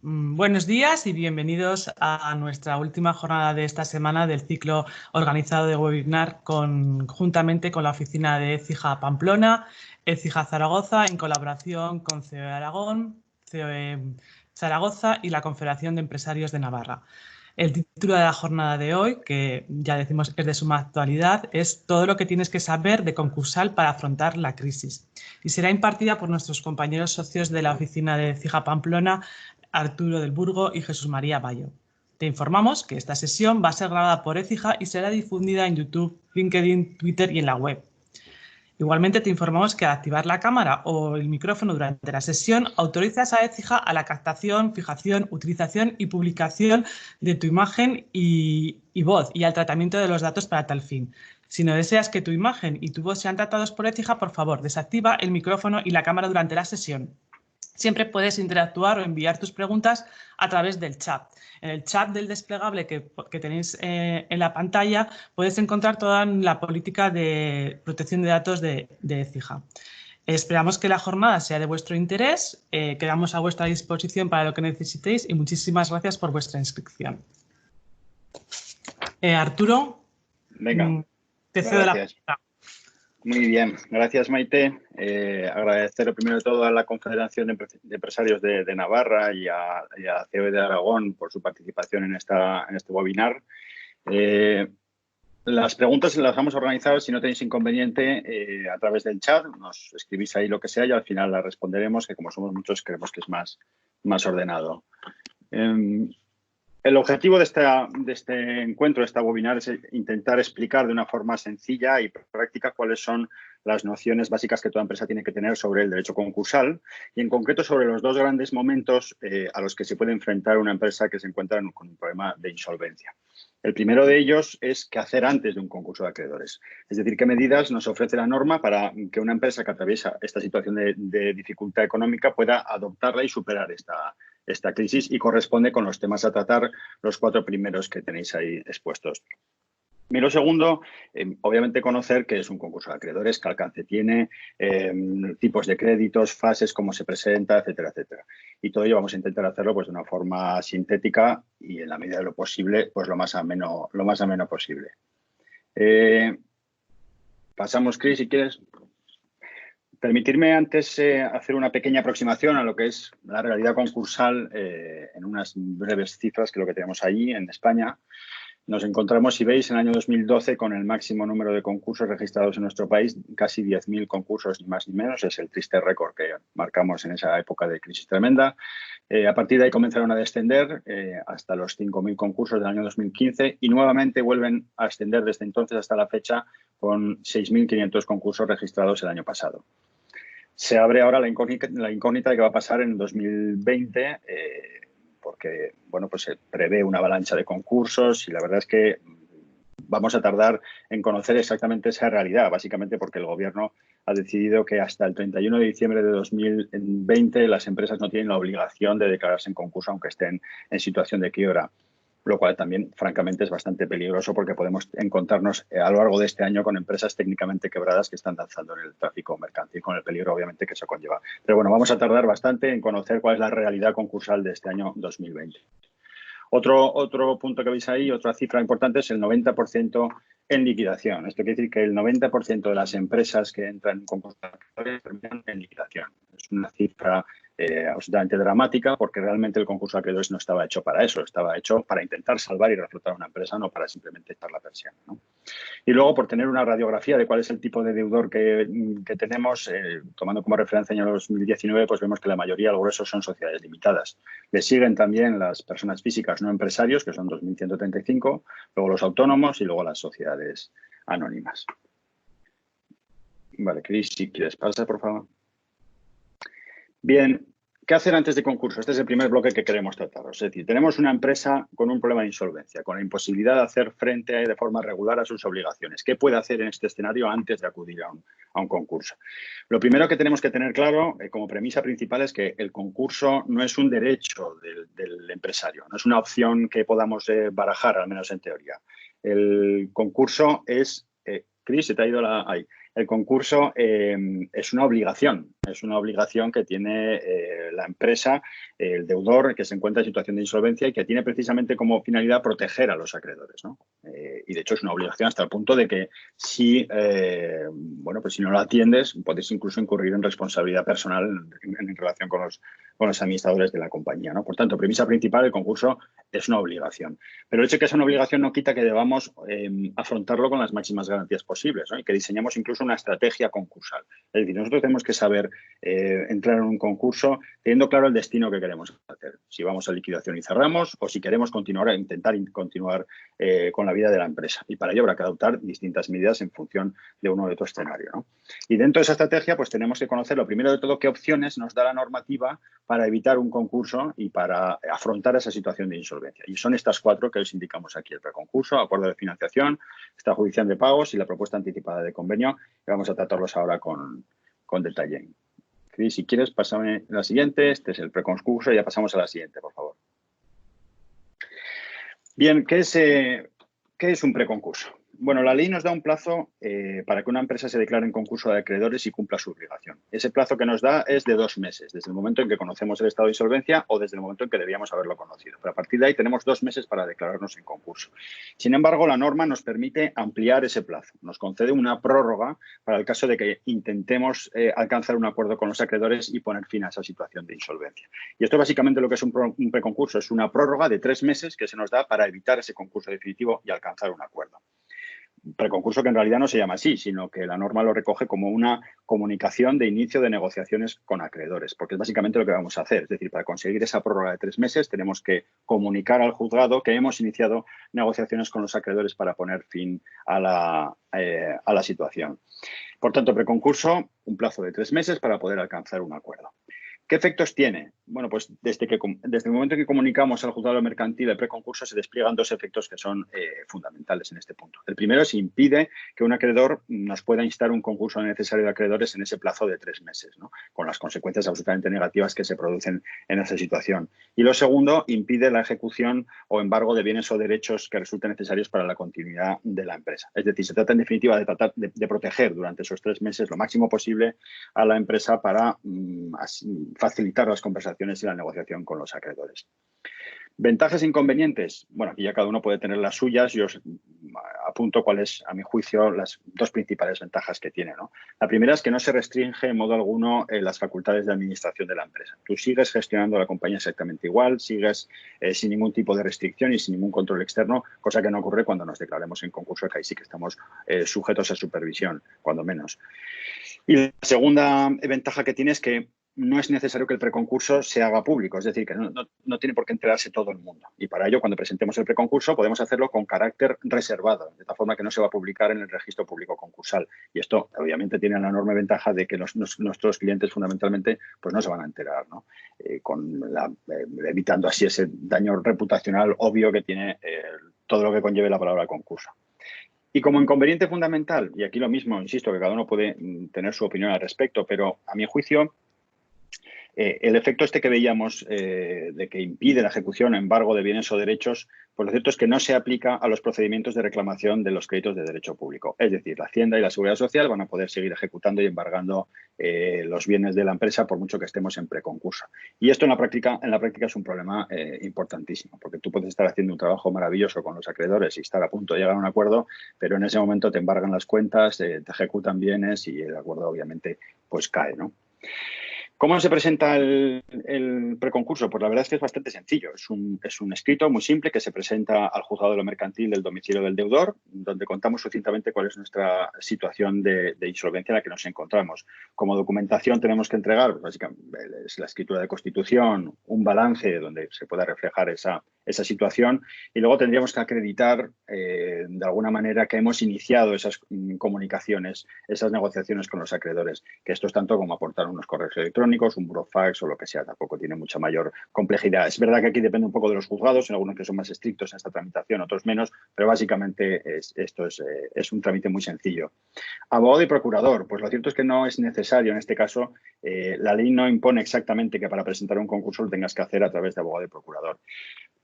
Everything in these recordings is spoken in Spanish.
Buenos días y bienvenidos a nuestra última jornada de esta semana del ciclo organizado de webinar conjuntamente con la oficina de ECIJA Pamplona, ECIJA Zaragoza, en colaboración con COE Aragón, COE Zaragoza y la Confederación de Empresarios de Navarra. El título de la jornada de hoy, que ya decimos es de suma actualidad, es todo lo que tienes que saber de concursal para afrontar la crisis. Y será impartida por nuestros compañeros socios de la oficina de ECIJA Pamplona, Arturo del Burgo y Jesús María Bayo. Te informamos que esta sesión va a ser grabada por ECIJA y será difundida en YouTube, LinkedIn, Twitter y en la web. Igualmente te informamos que al activar la cámara o el micrófono durante la sesión autorizas a ECIJA a la captación, fijación, utilización y publicación de tu imagen y voz y al tratamiento de los datos para tal fin. Si no deseas que tu imagen y tu voz sean tratados por ECIJA, por favor, desactiva el micrófono y la cámara durante la sesión. Siempre puedes interactuar o enviar tus preguntas a través del chat. En el chat del desplegable que tenéis en la pantalla puedes encontrar toda la política de protección de datos de ECIJA. Esperamos que la jornada sea de vuestro interés, quedamos a vuestra disposición para lo que necesitéis y muchísimas gracias por vuestra inscripción. Arturo, venga, te cedo la palabra. Muy bien, gracias Maite. Agradecer primero de todo a la Confederación de Empresarios de Navarra y a COE de Aragón por su participación en este webinar. Las preguntas las vamos a organizar, si no tenéis inconveniente, a través del chat. Nos escribís ahí lo que sea y al final las responderemos, que como somos muchos creemos que es más ordenado. El objetivo de este encuentro, de este webinar, es intentar explicar de una forma sencilla y práctica cuáles son las nociones básicas que toda empresa tiene que tener sobre el derecho concursal y, en concreto, sobre los dos grandes momentos a los que se puede enfrentar una empresa que se encuentra con un problema de insolvencia. El primero de ellos es qué hacer antes de un concurso de acreedores. Es decir, qué medidas nos ofrece la norma para que una empresa que atraviesa esta situación de dificultad económica pueda adoptarla y superar esta crisis, y corresponde con los temas a tratar, los 4 primeros que tenéis ahí expuestos. Y lo segundo, obviamente conocer qué es un concurso de acreedores, qué alcance tiene, tipos de créditos, fases, cómo se presenta, etcétera, etcétera. Y todo ello vamos a intentar hacerlo pues de una forma sintética y, en la medida de lo posible, pues lo más ameno posible. Pasamos, Cris, si quieres. Permitirme antes hacer una pequeña aproximación a lo que es la realidad concursal en unas breves cifras que lo que tenemos allí en España. Nos encontramos, si veis, en el año 2012 con el máximo número de concursos registrados en nuestro país, casi 10.000 concursos, ni más ni menos. Es el triste récord que marcamos en esa época de crisis tremenda. A partir de ahí comenzaron a descender hasta los 5.000 concursos del año 2015 y nuevamente vuelven a ascender desde entonces hasta la fecha con 6.500 concursos registrados el año pasado. Se abre ahora la incógnita de qué va a pasar en 2020, porque bueno, pues se prevé una avalancha de concursos y la verdad es que vamos a tardar en conocer exactamente esa realidad, básicamente porque el Gobierno ha decidido que hasta el 31 de diciembre de 2020 las empresas no tienen la obligación de declararse en concurso aunque estén en situación de quiebra, lo cual también, francamente, es bastante peligroso porque podemos encontrarnos a lo largo de este año con empresas técnicamente quebradas que están danzando en el tráfico mercantil, con el peligro, obviamente, que eso conlleva. Pero bueno, vamos a tardar bastante en conocer cuál es la realidad concursal de este año 2020. Otro punto que veis ahí, otra cifra importante, es el 90% en liquidación. Esto quiere decir que el 90% de las empresas que entran en concurso terminan en liquidación. Es una cifra absolutamente dramática porque realmente el concurso de acreedores no estaba hecho para eso, estaba hecho para intentar salvar y reflotar una empresa, no para simplemente echar la persiana, ¿no? Y luego, por tener una radiografía de cuál es el tipo de deudor que tenemos, tomando como referencia el año 2019, pues vemos que la mayoría, el grueso, son sociedades limitadas. Le siguen también las personas físicas no empresarios, que son 2.135, luego los autónomos y luego las sociedades anónimas. Vale, Cris, si quieres, pasa, por favor. Bien, ¿qué hacer antes de concurso? Este es el primer bloque que queremos tratar. Es decir, tenemos una empresa con un problema de insolvencia, con la imposibilidad de hacer frente de forma regular a sus obligaciones. ¿Qué puede hacer en este escenario antes de acudir a un concurso? Lo primero que tenemos que tener claro, como premisa principal, es que el concurso no es un derecho del empresario, no es una opción que podamos barajar, al menos en teoría. El concurso es... Cris, se te ha ido ahí. El concurso es una obligación que tiene la empresa, el deudor que se encuentra en situación de insolvencia y que tiene precisamente como finalidad proteger a los acreedores, ¿no? Y de hecho es una obligación hasta el punto de que si, bueno, pues si no lo atiendes, puedes incluso incurrir en responsabilidad personal en relación con los administradores de la compañía, ¿no? Por tanto, premisa principal, el concurso es una obligación. Pero el hecho de que sea una obligación no quita que debamos afrontarlo con las máximas garantías posibles, ¿no? Y que diseñemos incluso una estrategia concursal. Es decir, nosotros tenemos que saber entrar en un concurso teniendo claro el destino que queremos hacer. Si vamos a liquidación y cerramos o si queremos intentar continuar con la vida de la empresa. Y para ello habrá que adoptar distintas medidas en función de uno u otro escenario, ¿no? Y dentro de esa estrategia, pues tenemos que conocer, lo primero de todo, qué opciones nos da la normativa para evitar un concurso y para afrontar esa situación de insolvencia. Y son estas 4 que os indicamos aquí: el preconcurso, acuerdo de financiación, extrajudicial de pagos y la propuesta anticipada de convenio, que vamos a tratarlos ahora con detalle. Cris, si quieres, pásame la siguiente. Este es el preconcurso y ya pasamos a la siguiente, por favor. Bien, ¿qué es un preconcurso? Bueno, la ley nos da un plazo para que una empresa se declare en concurso de acreedores y cumpla su obligación. Ese plazo que nos da es de 2 meses, desde el momento en que conocemos el estado de insolvencia o desde el momento en que debíamos haberlo conocido. Pero a partir de ahí tenemos 2 meses para declararnos en concurso. Sin embargo, la norma nos permite ampliar ese plazo. Nos concede una prórroga para el caso de que intentemos alcanzar un acuerdo con los acreedores y poner fin a esa situación de insolvencia. Y esto básicamente lo que es un preconcurso. Es una prórroga de 3 meses que se nos da para evitar ese concurso definitivo y alcanzar un acuerdo. Preconcurso que en realidad no se llama así, sino que la norma lo recoge como una comunicación de inicio de negociaciones con acreedores, porque es básicamente lo que vamos a hacer. Es decir, para conseguir esa prórroga de 3 meses tenemos que comunicar al juzgado que hemos iniciado negociaciones con los acreedores para poner fin a la situación. Por tanto, preconcurso, un plazo de 3 meses para poder alcanzar un acuerdo. ¿Qué efectos tiene? Bueno, pues desde el momento en que comunicamos al juzgado mercantil el preconcurso se despliegan 2 efectos que son fundamentales en este punto. El primero es impide que un acreedor nos pueda instar un concurso necesario de acreedores en ese plazo de 3 meses, ¿no? Con las consecuencias absolutamente negativas que se producen en esa situación. Y lo segundo, impide la ejecución o embargo de bienes o derechos que resulten necesarios para la continuidad de la empresa. Es decir, se trata en definitiva de tratar de proteger durante esos 3 meses lo máximo posible a la empresa para facilitar las conversaciones y la negociación con los acreedores. ¿Ventajas e inconvenientes? Bueno, aquí ya cada uno puede tener las suyas. Yo os apunto cuáles, a mi juicio, las 2 principales ventajas que tiene, ¿no? La primera es que no se restringe en modo alguno las facultades de administración de la empresa. Tú sigues gestionando la compañía exactamente igual, sigues sin ningún tipo de restricción y sin ningún control externo, cosa que no ocurre cuando nos declaremos en concurso, que ahí sí que estamos sujetos a supervisión, cuando menos. Y la segunda ventaja que tiene es que no es necesario que el preconcurso se haga público, es decir, que no tiene por qué enterarse todo el mundo. Y para ello, cuando presentemos el preconcurso, podemos hacerlo con carácter reservado, de tal forma que no se va a publicar en el registro público concursal. Y esto, obviamente, tiene la enorme ventaja de que nuestros clientes, fundamentalmente, pues no se van a enterar, ¿no? Evitando así ese daño reputacional obvio que tiene todo lo que conlleve la palabra concurso. Y como inconveniente fundamental, y aquí lo mismo, insisto, que cada uno puede tener su opinión al respecto, pero a mi juicio, el efecto este que veíamos de que impide la ejecución o embargo de bienes o derechos, pues lo cierto es que no se aplica a los procedimientos de reclamación de los créditos de derecho público. Es decir, la Hacienda y la Seguridad Social van a poder seguir ejecutando y embargando los bienes de la empresa por mucho que estemos en preconcurso. Y esto en la práctica es un problema importantísimo, porque tú puedes estar haciendo un trabajo maravilloso con los acreedores y estar a punto de llegar a un acuerdo, pero en ese momento te embargan las cuentas, te ejecutan bienes y el acuerdo obviamente pues cae, ¿no? ¿Cómo se presenta el preconcurso? Pues la verdad es que es bastante sencillo. Es un escrito muy simple que se presenta al juzgado de lo mercantil del domicilio del deudor, donde contamos sucintamente cuál es nuestra situación de insolvencia en la que nos encontramos. Como documentación tenemos que entregar, pues básicamente, es la escritura de constitución, un balance donde se pueda reflejar esa situación y luego tendríamos que acreditar de alguna manera que hemos iniciado esas comunicaciones, esas negociaciones con los acreedores, que esto es tanto como aportar unos correos electrónicos, un burofax o lo que sea, tampoco tiene mucha mayor complejidad. Es verdad que aquí depende un poco de los juzgados, en algunos que son más estrictos en esta tramitación, otros menos, pero básicamente esto es un trámite muy sencillo. Abogado y procurador, pues lo cierto es que no es necesario en este caso, la ley no impone exactamente que para presentar un concurso lo tengas que hacer a través de abogado y procurador.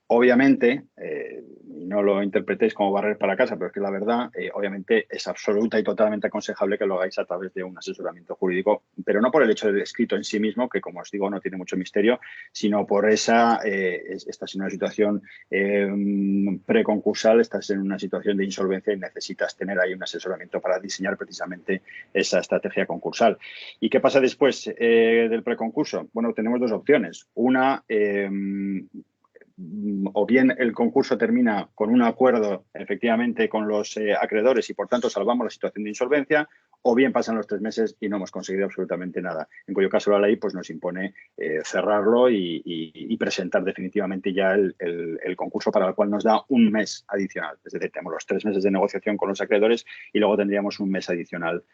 Obviamente, y no lo interpretéis como barrer para casa, pero es que la verdad, obviamente es absoluta y totalmente aconsejable que lo hagáis a través de un asesoramiento jurídico, pero no por el hecho del escrito en sí mismo, que como os digo no tiene mucho misterio, sino por estás en una situación preconcursal, estás en una situación de insolvencia y necesitas tener ahí un asesoramiento para diseñar precisamente esa estrategia concursal. ¿Y qué pasa después del preconcurso? Bueno, tenemos dos opciones. Una, o bien el concurso termina con un acuerdo efectivamente con los acreedores y por tanto salvamos la situación de insolvencia, o bien pasan los 3 meses y no hemos conseguido absolutamente nada, en cuyo caso la ley pues, nos impone cerrarlo y presentar definitivamente ya el concurso, para el cual nos da un mes adicional. Es decir, tenemos los 3 meses de negociación con los acreedores y luego tendríamos un mes adicional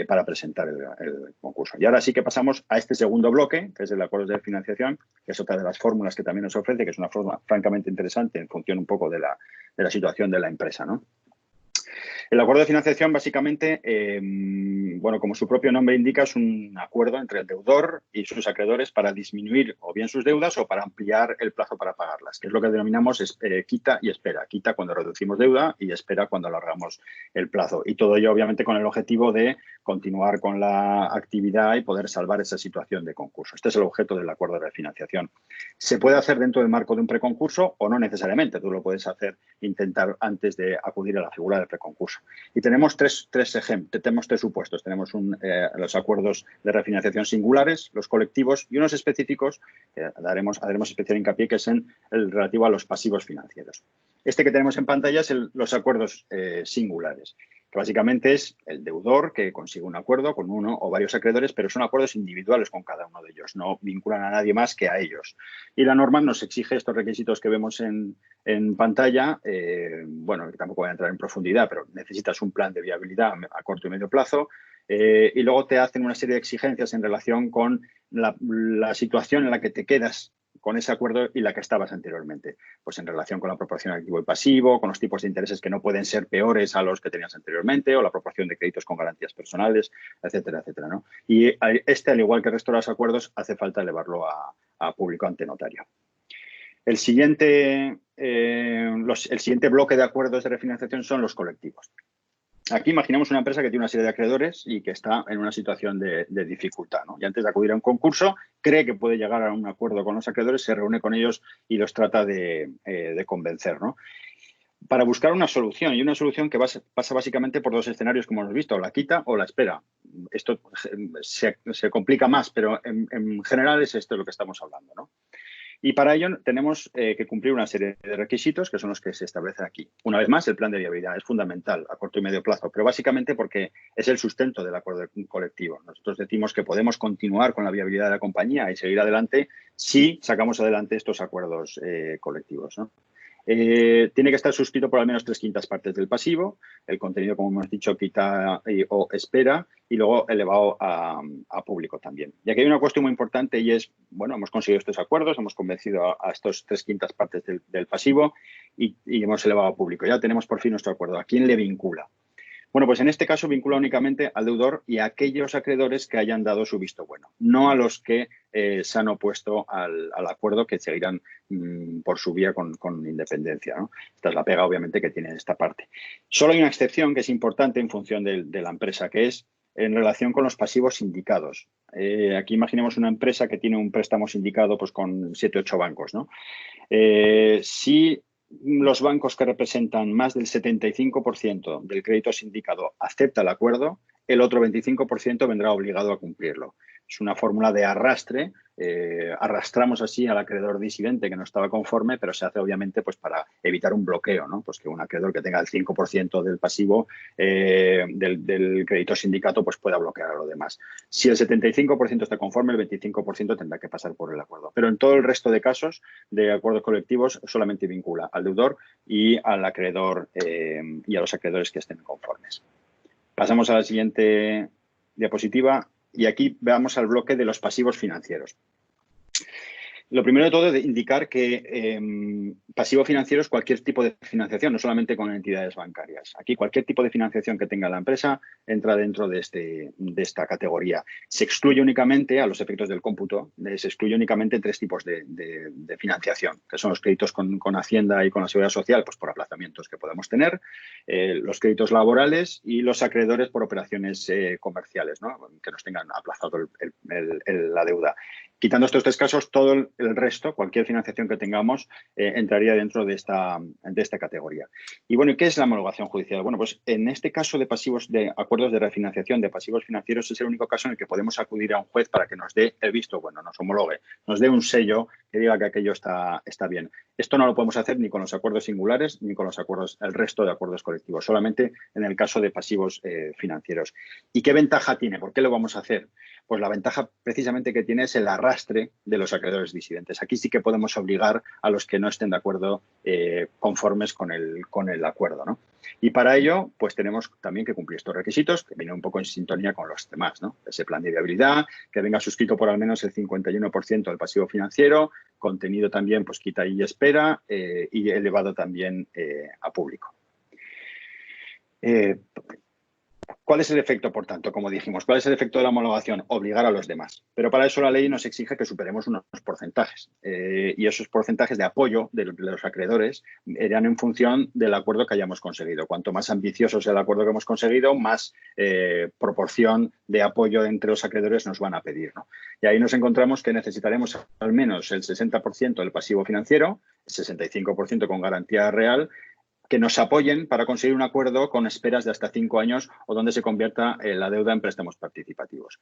para presentar el concurso. Y ahora sí que pasamos a este segundo bloque, que es el acuerdo de financiación, que es otra de las fórmulas que también nos ofrece, que es una fórmula francamente interesante en función un poco de la situación de la empresa, ¿no? El acuerdo de financiación, básicamente, bueno, como su propio nombre indica, es un acuerdo entre el deudor y sus acreedores para disminuir o bien sus deudas o para ampliar el plazo para pagarlas, que es lo que denominamos quita y espera. Quita cuando reducimos deuda y espera cuando alargamos el plazo. Y todo ello, obviamente, con el objetivo de continuar con la actividad y poder salvar esa situación de concurso. Este es el objeto del acuerdo de refinanciación. Se puede hacer dentro del marco de un preconcurso o no necesariamente. Tú lo puedes hacer, intentar antes de acudir a la figura del preconcurso. Y tenemos tres ejemplos, tenemos 3 supuestos. Tenemos los acuerdos de refinanciación singulares, los colectivos y unos específicos que haremos especial hincapié, que es el relativo a los pasivos financieros. Este que tenemos en pantalla es los acuerdos singulares, que básicamente es el deudor que consigue un acuerdo con uno o varios acreedores, pero son acuerdos individuales con cada uno de ellos, no vinculan a nadie más que a ellos. Y la norma nos exige estos requisitos que vemos en pantalla, bueno, que tampoco voy a entrar en profundidad, pero necesitas un plan de viabilidad a corto y medio plazo, y luego te hacen una serie de exigencias en relación con la situación en la que te quedas con ese acuerdo y la que estabas anteriormente. Pues en relación con la proporción activo y pasivo, con los tipos de intereses que no pueden ser peores a los que tenías anteriormente, o la proporción de créditos con garantías personales, etcétera, etcétera, ¿no? Y al igual que el resto de los acuerdos, hace falta elevarlo a público ante notario. El siguiente bloque de acuerdos de refinanciación son los colectivos. Aquí imaginemos una empresa que tiene una serie de acreedores y que está en una situación de dificultad, ¿no? Y antes de acudir a un concurso, cree que puede llegar a un acuerdo con los acreedores, se reúne con ellos y los trata de convencer, ¿no? Para buscar una solución, y una solución que pasa básicamente por 2 escenarios, como hemos visto, la quita o la espera. Esto se complica más, pero en general es esto de lo que estamos hablando, ¿no? Y para ello tenemos que cumplir una serie de requisitos que son los que se establecen aquí. Una vez más, el plan de viabilidad es fundamental a corto y medio plazo, pero básicamente porque es el sustento del acuerdo colectivo. Nosotros decimos que podemos continuar con la viabilidad de la compañía y seguir adelante si sacamos adelante estos acuerdos colectivos, ¿no? Tiene que estar suscrito por al menos 3/5 partes del pasivo, el contenido, como hemos dicho, quita o espera, y luego elevado a público también. Y aquí hay una cuestión muy importante y es, bueno, hemos conseguido estos acuerdos, hemos convencido a estos 3/5 partes del pasivo y hemos elevado a público. Ya tenemos por fin nuestro acuerdo. ¿A quién le vincula? Bueno, pues en este caso vincula únicamente al deudor y a aquellos acreedores que hayan dado su visto bueno, no a los que se han opuesto al acuerdo, que seguirán por su vía con independencia, ¿no? Esta es la pega, obviamente, que tiene esta parte. Solo hay una excepción que es importante en función de la empresa, que es en relación con los pasivos sindicados. Aquí imaginemos una empresa que tiene un préstamo sindicado pues, con 7 u 8 bancos, ¿no? Si los bancos que representan más del 75% del crédito sindicado acepta el acuerdo, el otro 25% vendrá obligado a cumplirlo. Es una fórmula de arrastre. Arrastramos así al acreedor disidente que no estaba conforme, pero se hace obviamente pues para evitar un bloqueo, ¿no? Pues que un acreedor que tenga el 5% del pasivo del crédito sindicato pues pueda bloquear a lo demás. Si el 75% está conforme, el 25% tendrá que pasar por el acuerdo. Pero en todo el resto de casos de acuerdos colectivos solamente vincula al deudor y al acreedor y a los acreedores que estén conformes. Pasamos a la siguiente diapositiva. Y aquí veamos al bloque de los pasivos financieros. Lo primero de todo es indicar que Pasivo financiero es cualquier tipo de financiación, no solamente con entidades bancarias. Aquí cualquier tipo de financiación que tenga la empresa entra dentro de esta categoría. Se excluye únicamente, a los efectos del cómputo, se excluye únicamente tres tipos de financiación, que son los créditos con Hacienda y con la Seguridad Social, pues por aplazamientos que podemos tener, los créditos laborales y los acreedores por operaciones comerciales, ¿no? Que nos tengan aplazado la deuda. Quitando estos tres casos, todo el resto, cualquier financiación que tengamos, entraría dentro de esta categoría. Y bueno, ¿qué es la homologación judicial? Bueno, pues en este caso de pasivos, de acuerdos de refinanciación de pasivos financieros, es el único caso en el que podemos acudir a un juez para que nos dé el visto bueno, nos homologue, nos dé un sello que diga que aquello está bien. Esto no lo podemos hacer ni con los acuerdos singulares ni con el resto de acuerdos colectivos, solamente en el caso de pasivos financieros. ¿Y qué ventaja tiene? ¿Por qué lo vamos a hacer? Pues la ventaja precisamente que tiene es el arrastre de los acreedores disidentes. Aquí sí que podemos obligar a los que no estén de acuerdo conformes con el acuerdo, ¿no? Y para ello, pues tenemos también que cumplir estos requisitos, que vienen un poco en sintonía con los demás, ¿no? Ese plan de viabilidad, que venga suscrito por al menos el 51% del pasivo financiero, contenido también, pues quita y espera, y elevado también a público. ¿Cuál es el efecto, por tanto? Como dijimos, ¿cuál es el efecto de la homologación? Obligar a los demás. Pero para eso la ley nos exige que superemos unos porcentajes. Y esos porcentajes de apoyo de los acreedores irán en función del acuerdo que hayamos conseguido. Cuanto más ambicioso sea el acuerdo que hemos conseguido, más proporción de apoyo entre los acreedores nos van a pedir, ¿no? Y ahí nos encontramos que necesitaremos al menos el 60% del pasivo financiero, el 65% con garantía real, que nos apoyen para conseguir un acuerdo con esperas de hasta 5 años o donde se convierta la deuda en préstamos participativos.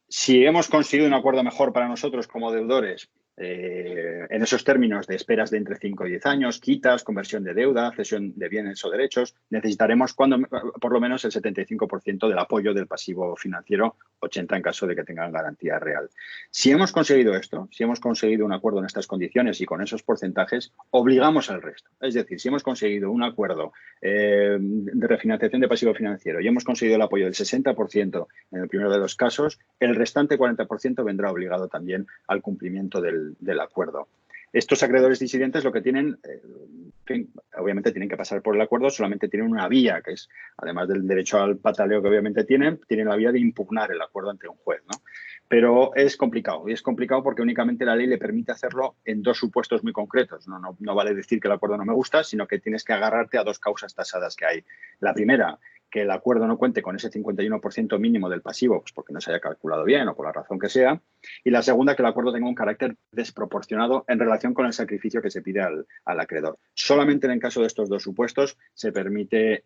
Si hemos conseguido un acuerdo mejor para nosotros como deudores, en esos términos de esperas de entre 5 y 10 años, quitas, conversión de deuda, cesión de bienes o derechos, necesitaremos por lo menos el 75% del apoyo del pasivo financiero, 80% en caso de que tengan garantía real. Si hemos conseguido esto, si hemos conseguido un acuerdo en estas condiciones y con esos porcentajes, obligamos al resto. Es decir, si hemos conseguido un acuerdo de refinanciación de pasivo financiero y hemos conseguido el apoyo del 60% en el primero de los casos, el restante 40% vendrá obligado también al cumplimiento del acuerdo. Estos acreedores disidentes lo que tienen, en fin, obviamente tienen que pasar por el acuerdo, solamente tienen una vía, que es, además del derecho al pataleo que obviamente tienen la vía de impugnar el acuerdo ante un juez, ¿no? Pero es complicado, y es complicado porque únicamente la ley le permite hacerlo en dos supuestos muy concretos. No vale decir que el acuerdo no me gusta, sino que tienes que agarrarte a dos causas tasadas que hay. La primera, que el acuerdo no cuente con ese 51% mínimo del pasivo, pues porque no se haya calculado bien o por la razón que sea. Y la segunda, que el acuerdo tenga un carácter desproporcionado en relación con el sacrificio que se pide al acreedor. Solamente en el caso de estos dos supuestos se permite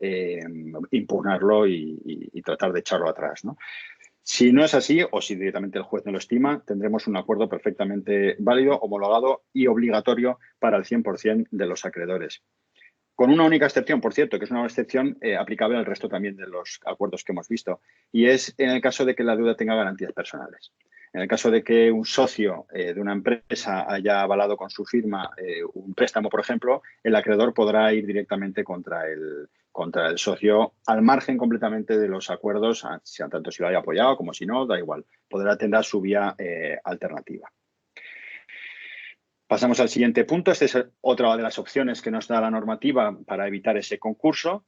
impugnarlo y tratar de echarlo atrás, ¿no? Si no es así, o si directamente el juez no lo estima, tendremos un acuerdo perfectamente válido, homologado y obligatorio para el 100% de los acreedores. Con una única excepción, por cierto, que es una excepción aplicable al resto también de los acuerdos que hemos visto, y es en el caso de que la deuda tenga garantías personales. En el caso de que un socio de una empresa haya avalado con su firma un préstamo, por ejemplo, el acreedor podrá ir directamente contra el socio al margen completamente de los acuerdos, tanto si lo haya apoyado como si no, da igual. Podrá tener su vía alternativa. Pasamos al siguiente punto. Esta es otra de las opciones que nos da la normativa para evitar ese concurso.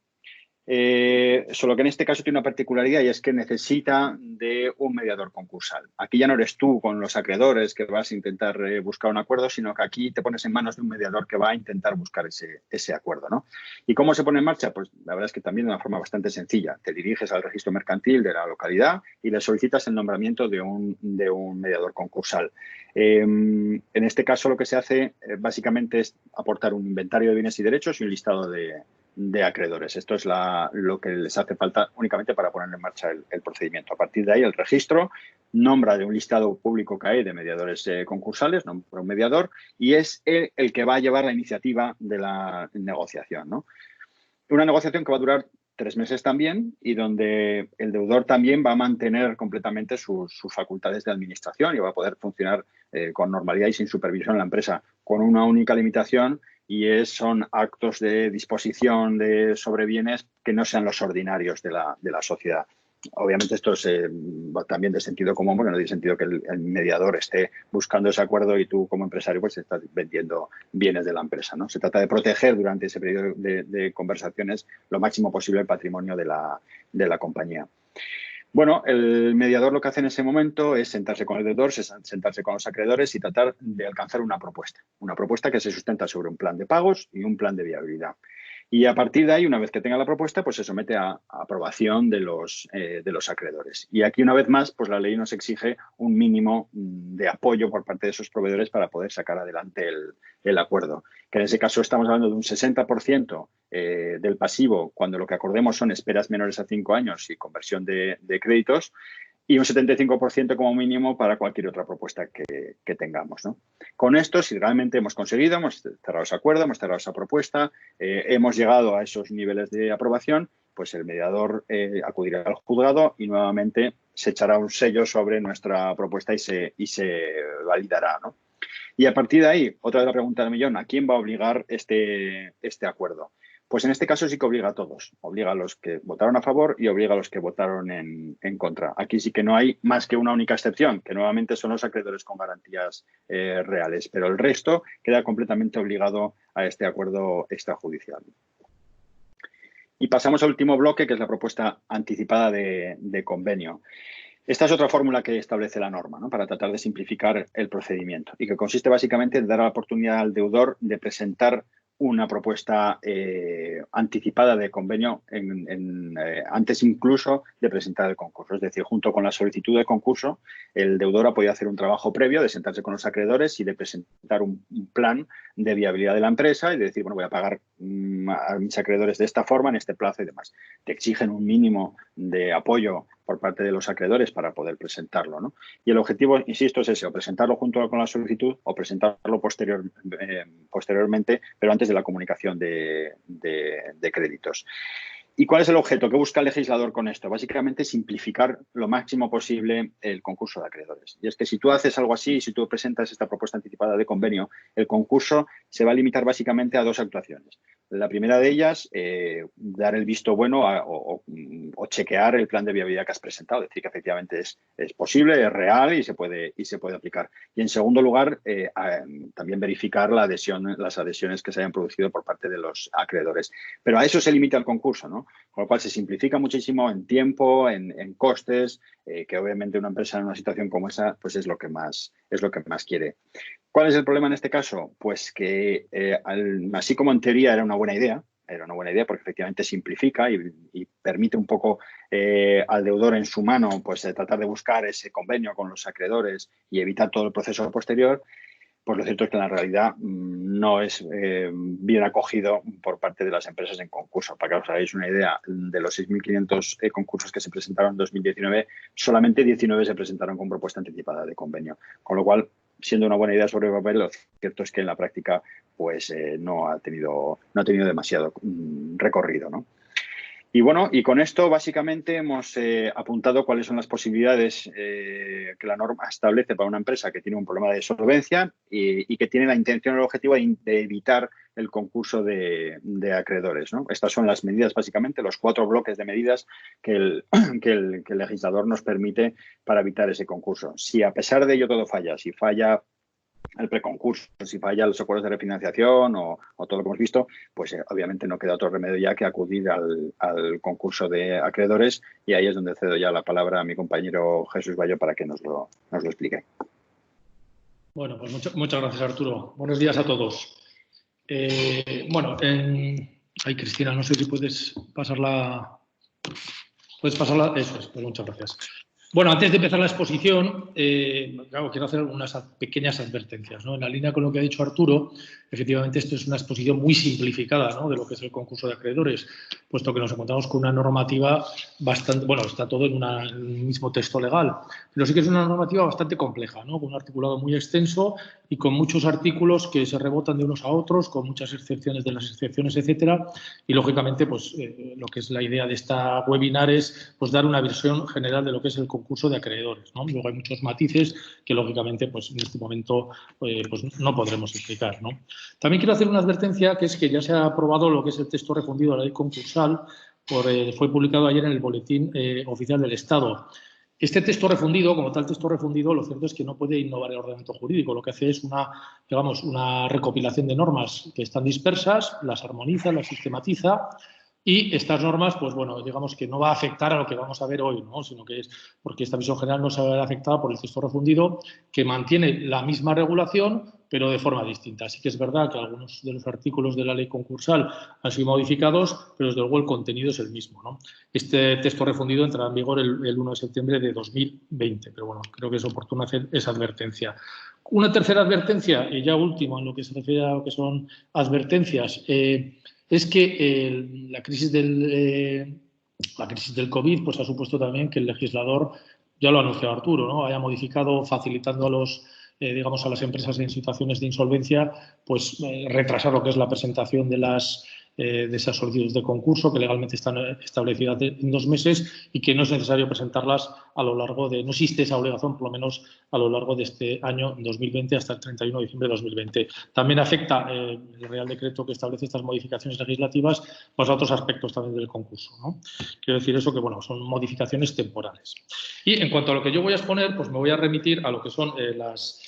Solo que en este caso tiene una particularidad y es que necesita de un mediador concursal. Aquí ya no eres tú con los acreedores que vas a intentar buscar un acuerdo, sino que aquí te pones en manos de un mediador que va a intentar buscar ese acuerdo, ¿no? ¿Y cómo se pone en marcha? Pues la verdad es que también de una forma bastante sencilla. Te diriges al registro mercantil de la localidad y le solicitas el nombramiento de un mediador concursal. En este caso lo que se hace básicamente es aportar un inventario de bienes y derechos y un listado de acreedores. Esto es lo que les hace falta únicamente para poner en marcha el procedimiento. A partir de ahí, el registro nombra de un listado público que hay de mediadores concursales, nombra un mediador, y es el que va a llevar la iniciativa de la negociación, ¿no? Una negociación que va a durar 3 meses también y donde el deudor también va a mantener completamente sus facultades de administración y va a poder funcionar con normalidad y sin supervisión en la empresa, con una única limitación, y son actos de disposición sobre bienes que no sean los ordinarios de la sociedad. Obviamente esto es también de sentido común, porque no tiene sentido que el mediador esté buscando ese acuerdo y tú como empresario pues estás vendiendo bienes de la empresa, ¿no? Se trata de proteger durante ese periodo de conversaciones lo máximo posible el patrimonio de la compañía. Bueno, el mediador lo que hace en ese momento es sentarse con el deudor, sentarse con los acreedores y tratar de alcanzar una propuesta que se sustenta sobre un plan de pagos y un plan de viabilidad. Y a partir de ahí, una vez que tenga la propuesta, pues se somete a aprobación de los acreedores. Y aquí, una vez más, pues la ley nos exige un mínimo de apoyo por parte de esos proveedores para poder sacar adelante el acuerdo. Que en ese caso estamos hablando de un 60% del pasivo, cuando lo que acordemos son esperas menores a 5 años y conversión de créditos, y un 75% como mínimo para cualquier otra propuesta que tengamos, ¿no? Con esto, si realmente hemos conseguido, hemos cerrado ese acuerdo, hemos cerrado esa propuesta, hemos llegado a esos niveles de aprobación, pues el mediador acudirá al juzgado y nuevamente se echará un sello sobre nuestra propuesta y se validará, ¿no? Y a partir de ahí, otra vez la pregunta del millón, ¿a quién va a obligar este acuerdo? Pues en este caso sí que obliga a todos. Obliga a los que votaron a favor y obliga a los que votaron en contra. Aquí sí que no hay más que una única excepción, que nuevamente son los acreedores con garantías reales. Pero el resto queda completamente obligado a este acuerdo extrajudicial. Y pasamos al último bloque, que es la propuesta anticipada de convenio. Esta es otra fórmula que establece la norma, ¿no? Para tratar de simplificar el procedimiento y que consiste básicamente en dar la oportunidad al deudor de presentar una propuesta anticipada de convenio antes incluso de presentar el concurso. Es decir, junto con la solicitud de concurso, el deudor ha podido hacer un trabajo previo de sentarse con los acreedores y de presentar un plan de viabilidad de la empresa y de decir, bueno, voy a pagar a mis acreedores de esta forma, en este plazo y demás. Te exigen un mínimo de apoyo por parte de los acreedores para poder presentarlo, ¿no? Y el objetivo, insisto, es ese, o presentarlo junto con la solicitud o presentarlo posteriormente, pero antes de la comunicación de créditos. ¿Y cuál es el objeto? ¿Qué busca el legislador con esto? Básicamente simplificar lo máximo posible el concurso de acreedores. Y es que si tú haces algo así, si tú presentas esta propuesta anticipada de convenio, el concurso se va a limitar básicamente a dos actuaciones. La primera de ellas, dar el visto bueno o chequear el plan de viabilidad que has presentado, decir que efectivamente es posible, es real y se puede aplicar. Y en segundo lugar, también verificar las adhesiones que se hayan producido por parte de los acreedores. Pero a eso se limita el concurso, ¿no? Con lo cual se simplifica muchísimo en tiempo, en costes, que obviamente una empresa en una situación como esa pues es lo que más quiere. ¿Cuál es el problema en este caso? Pues que así como en teoría era una buena idea porque efectivamente simplifica y permite un poco al deudor en su mano pues tratar de buscar ese convenio con los acreedores y evitar todo el proceso posterior. Pues lo cierto es que en la realidad no es bien acogido por parte de las empresas en concurso. Para que os hagáis una idea, de los 6.500 concursos que se presentaron en 2019, solamente 19 se presentaron con propuesta anticipada de convenio. Con lo cual, siendo una buena idea sobre el papel, lo cierto es que en la práctica pues no ha tenido demasiado recorrido, ¿no? Y bueno, y con esto básicamente hemos apuntado cuáles son las posibilidades que la norma establece para una empresa que tiene un problema de solvencia y que tiene la intención o el objetivo de evitar el concurso de acreedores, ¿no? Estas son las medidas, básicamente, los 4 bloques de medidas que el legislador nos permite para evitar ese concurso. Si a pesar de ello todo falla, si falla el preconcurso, si falla los acuerdos de refinanciación o todo lo que hemos visto, pues obviamente no queda otro remedio ya que acudir al concurso de acreedores y ahí es donde cedo ya la palabra a mi compañero Jesús Bayo para que nos lo explique. Bueno, pues muchas gracias, Arturo. Buenos días a todos. Ay, Cristina, no sé si puedes pasarla. Puedes pasarla. Eso es, pues muchas gracias. Bueno, antes de empezar la exposición, quiero hacer unas pequeñas advertencias, ¿no? En la línea con lo que ha dicho Arturo, efectivamente esto es una exposición muy simplificada, ¿no?, de lo que es el concurso de acreedores, puesto que nos encontramos con una normativa bastante, bueno, está todo en un mismo texto legal, pero sí que es una normativa bastante compleja, ¿no?, con un articulado muy extenso y con muchos artículos que se rebotan de unos a otros, con muchas excepciones de las excepciones, etcétera, y lógicamente, pues lo que es la idea de esta webinar es pues dar una visión general de lo que es el concurso de acreedores, ¿no? Luego hay muchos matices que lógicamente pues en este momento pues no podremos explicar, ¿no? También quiero hacer una advertencia, que es que ya se ha aprobado lo que es el texto refundido de la ley concursal, fue publicado ayer en el Boletín Oficial del Estado. Este texto refundido, como tal texto refundido, lo cierto es que no puede innovar el ordenamiento jurídico. Lo que hace es una recopilación de normas que están dispersas, las armoniza, las sistematiza. Y estas normas, pues bueno, digamos que no va a afectar a lo que vamos a ver hoy, ¿no? Sino que es porque esta visión general no se va a ver afectada por el texto refundido, que mantiene la misma regulación, pero de forma distinta. Así que es verdad que algunos de los artículos de la ley concursal han sido modificados, pero desde luego el contenido es el mismo, ¿no? Este texto refundido entrará en vigor el 1 de septiembre de 2020, pero bueno, creo que es oportuno hacer esa advertencia. Una tercera advertencia, y ya último en lo que se refiere a lo que son advertencias, es que la crisis del COVID pues, ha supuesto también que el legislador, ya lo ha anunciado Arturo, ¿no? Haya modificado, facilitando a las empresas en situaciones de insolvencia, pues retrasar lo que es la presentación de esas solicitudes de concurso que legalmente están establecidas en 2 meses y que no es necesario presentarlas a lo largo no existe esa obligación, por lo menos a lo largo de este año 2020 hasta el 31 de diciembre de 2020. También afecta el Real Decreto que establece estas modificaciones legislativas pues, a otros aspectos también del concurso, ¿no? Quiero decir eso que, bueno, son modificaciones temporales. Y en cuanto a lo que yo voy a exponer, pues me voy a remitir a lo que son las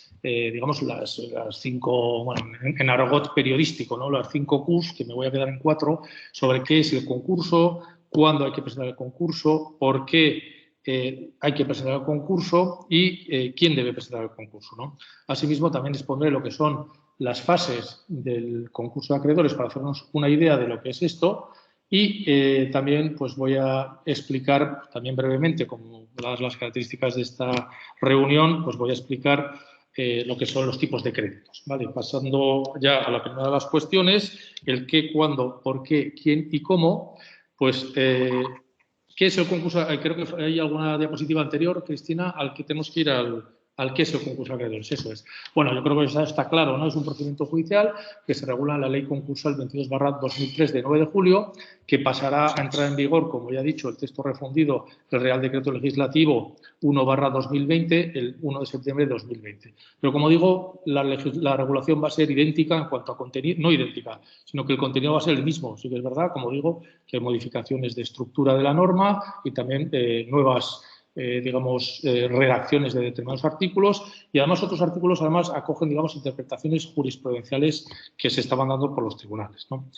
5, bueno, en argot periodístico, ¿no? Las 5 Qs, que me voy a quedar en 4, sobre qué es el concurso, cuándo hay que presentar el concurso, por qué hay que presentar el concurso y quién debe presentar el concurso, ¿no? Asimismo, también expondré lo que son las fases del concurso de acreedores para hacernos una idea de lo que es esto y también pues voy a explicar, también brevemente, como dadas las características de esta reunión, pues voy a explicar lo que son los tipos de créditos, ¿vale? Pasando ya a la primera de las cuestiones, el qué, cuándo, por qué, quién y cómo, pues, ¿qué es el concurso? Creo que hay alguna diapositiva anterior, Cristina, al que tenemos que ir al qué es el concurso de acreedores, eso es. Bueno, yo creo que está claro, ¿no? Es un procedimiento judicial que se regula en la Ley Concursal 22/2003 de 9 de julio, que pasará a entrar en vigor, como ya he dicho, el texto refundido del Real Decreto Legislativo 1/2020, el 1 de septiembre de 2020. Pero, como digo, la regulación va a ser idéntica en cuanto a contenido, no idéntica, sino que el contenido va a ser el mismo. Sí que es verdad, como digo, que hay modificaciones de estructura de la norma y también nuevas redacciones de determinados artículos y además otros artículos acogen, interpretaciones jurisprudenciales que se estaban dando por los tribunales, ¿no?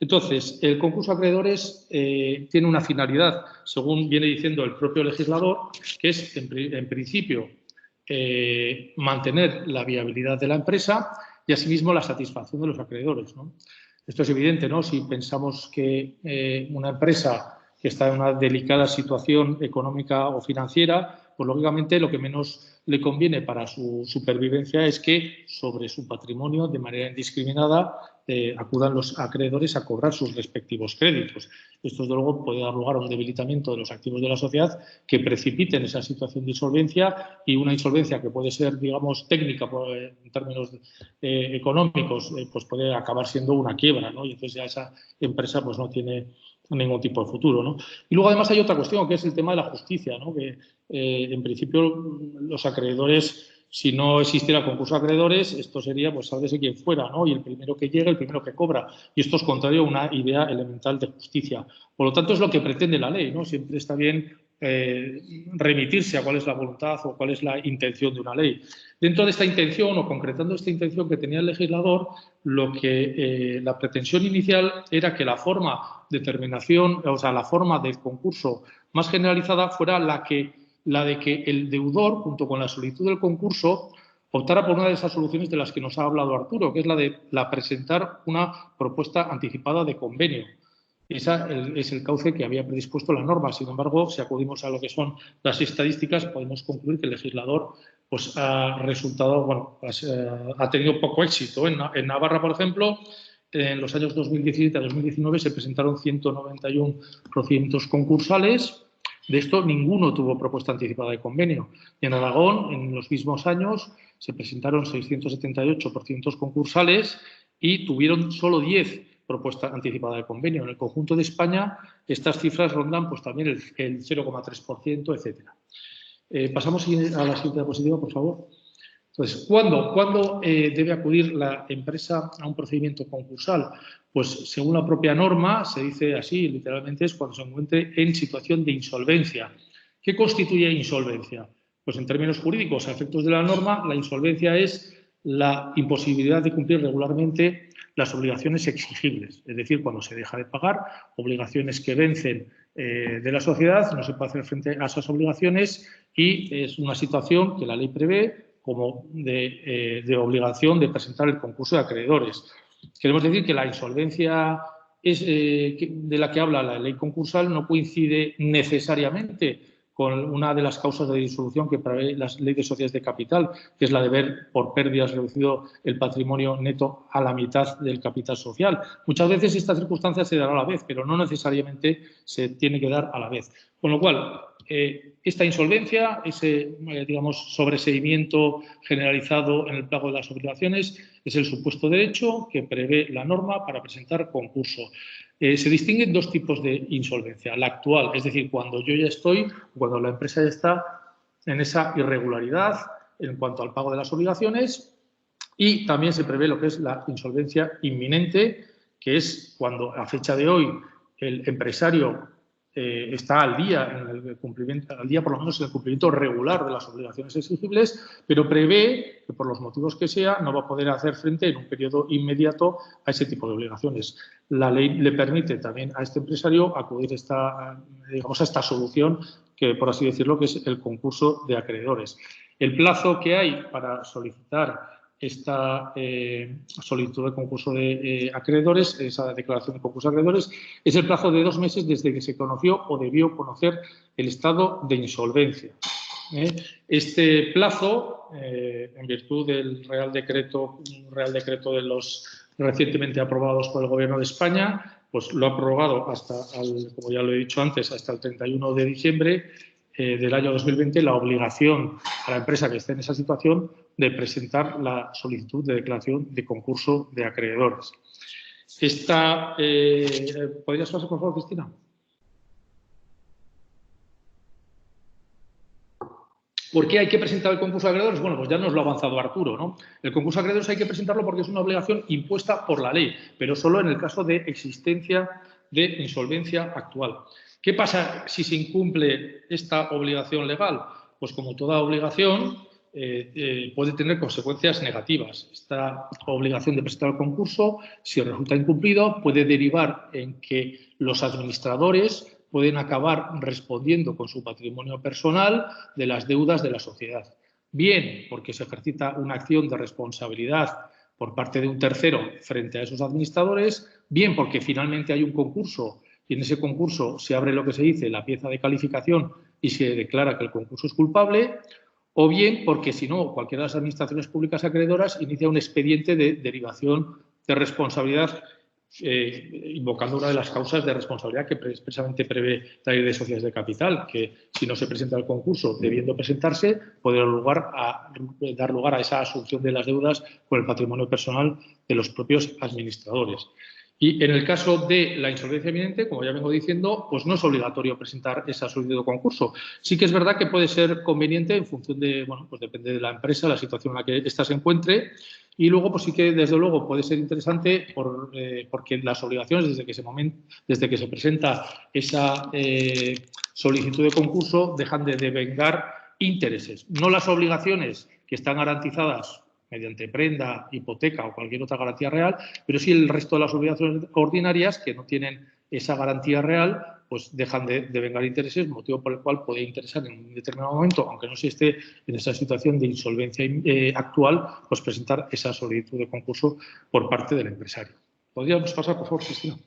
Entonces, el concurso de acreedores tiene una finalidad, según viene diciendo el propio legislador, que es, en principio, mantener la viabilidad de la empresa y, asimismo, la satisfacción de los acreedores, ¿no? Esto es evidente, ¿no? Si pensamos que una empresa que está en una delicada situación económica o financiera, pues lógicamente lo que menos le conviene para su supervivencia es que sobre su patrimonio, de manera indiscriminada, acudan los acreedores a cobrar sus respectivos créditos. Esto, desde luego, puede dar lugar a un debilitamiento de los activos de la sociedad que precipiten esa situación de insolvencia y una insolvencia que puede ser, técnica en términos económicos, pues puede acabar siendo una quiebra, ¿no? Y entonces ya esa empresa pues no tiene ningún tipo de futuro, ¿no? Y luego, además, hay otra cuestión, que es el tema de la justicia, ¿no? Que, en principio, los acreedores, si no existiera concurso de acreedores, esto sería, pues, sálvese quien fuera, ¿no? Y el primero que llega, el primero que cobra. Y esto es contrario a una idea elemental de justicia. Por lo tanto, es lo que pretende la ley, ¿no? Siempre está bien remitirse a cuál es la voluntad o cuál es la intención de una ley. Dentro de esta intención, o concretando esta intención que tenía el legislador, la pretensión inicial era que la forma de terminación, o sea, la forma del concurso más generalizada fuera la de que el deudor, junto con la solicitud del concurso, optara por una de esas soluciones de las que nos ha hablado Arturo, que es la de presentar una propuesta anticipada de convenio. Ese es el cauce que había predispuesto la norma. Sin embargo, si acudimos a lo que son las estadísticas, podemos concluir que el legislador pues, ha tenido poco éxito. En Navarra, por ejemplo, en los años 2017 a 2019 se presentaron 191 procedimientos concursales. De esto, ninguno tuvo propuesta anticipada de convenio. Y en Aragón, en los mismos años, se presentaron 678 procedimientos concursales y tuvieron solo 10 propuesta anticipada de convenio. En el conjunto de España, estas cifras rondan pues, también el 0,3%, etcétera. Pasamos a la siguiente diapositiva, por favor. Entonces, ¿cuándo debe acudir la empresa a un procedimiento concursal? Pues según la propia norma, se dice así, literalmente, es cuando se encuentre en situación de insolvencia. ¿Qué constituye insolvencia? Pues en términos jurídicos, a efectos de la norma, la insolvencia es la imposibilidad de cumplir regularmente las obligaciones exigibles, es decir, cuando se deja de pagar, obligaciones que vencen de la sociedad, no se puede hacer frente a esas obligaciones y es una situación que la ley prevé como de obligación de presentar el concurso de acreedores. Queremos decir que la insolvencia de la que habla la ley concursal no coincide necesariamente con una de las causas de disolución que prevé la ley de sociedades de capital, que es la de ver por pérdidas reducido el patrimonio neto a la mitad del capital social. Muchas veces esta circunstancia se dará a la vez, pero no necesariamente se tiene que dar a la vez. Con lo cual, esta insolvencia, ese digamos, sobreseimiento generalizado en el pago de las obligaciones, es el supuesto derecho que prevé la norma para presentar concurso. Se distinguen dos tipos de insolvencia. La actual, es decir, cuando yo ya estoy, cuando la empresa ya está en esa irregularidad en cuanto al pago de las obligaciones, y también se prevé lo que es la insolvencia inminente, que es cuando a fecha de hoy el empresario está al día en el cumplimiento, al día por lo menos en el cumplimiento regular de las obligaciones exigibles, pero prevé que por los motivos que sea no va a poder hacer frente en un periodo inmediato a ese tipo de obligaciones. La ley le permite también a este empresario acudir a esta solución que, por así decirlo, que es el concurso de acreedores. El plazo que hay para solicitar esta solicitud de concurso de acreedores, esa declaración de concurso de acreedores, es el plazo de 2 meses desde que se conoció o debió conocer el estado de insolvencia. Este plazo, en virtud del Real Decreto de los recientemente aprobados por el Gobierno de España, pues lo ha prorrogado hasta, como ya lo he dicho antes, hasta el 31 de diciembre del año 2020, la obligación a la empresa que esté en esa situación de presentar la solicitud de declaración de concurso de acreedores. ¿Podrías pasar, por favor, Cristina? ¿Por qué hay que presentar el concurso de acreedores? Bueno, pues ya nos lo ha avanzado Arturo, ¿no? El concurso de acreedores hay que presentarlo porque es una obligación impuesta por la ley, pero solo en el caso de existencia de insolvencia actual. ¿Qué pasa si se incumple esta obligación legal? Pues como toda obligación puede tener consecuencias negativas. Esta obligación de presentar el concurso, si resulta incumplido, puede derivar en que los administradores pueden acabar respondiendo con su patrimonio personal de las deudas de la sociedad. Bien porque se ejercita una acción de responsabilidad por parte de un tercero frente a esos administradores, bien porque finalmente hay un concurso y en ese concurso se abre lo que se dice la pieza de calificación y se declara que el concurso es culpable, o bien porque si no, cualquiera de las administraciones públicas acreedoras inicia un expediente de derivación de responsabilidad invocando una de las causas de responsabilidad que expresamente prevé la ley de sociedades de capital, que si no se presenta el concurso debiendo presentarse, puede dar lugar a esa asunción de las deudas por el patrimonio personal de los propios administradores. Y en el caso de la insolvencia inminente, como ya vengo diciendo, pues no es obligatorio presentar esa solicitud de concurso. Sí que es verdad que puede ser conveniente en función de, bueno, pues depende de la empresa, la situación en la que ésta se encuentre. Y luego, pues sí que desde luego puede ser interesante porque las obligaciones desde que se presenta esa solicitud de concurso dejan de devengar intereses. No las obligaciones que están garantizadas mediante prenda, hipoteca o cualquier otra garantía real, pero sí el resto de las obligaciones ordinarias que no tienen esa garantía real, pues dejan de devengar intereses, motivo por el cual puede interesar en un determinado momento, aunque no se esté en esa situación de insolvencia actual, pues presentar esa solicitud de concurso por parte del empresario. ¿Podríamos pasar, por favor, Cristina?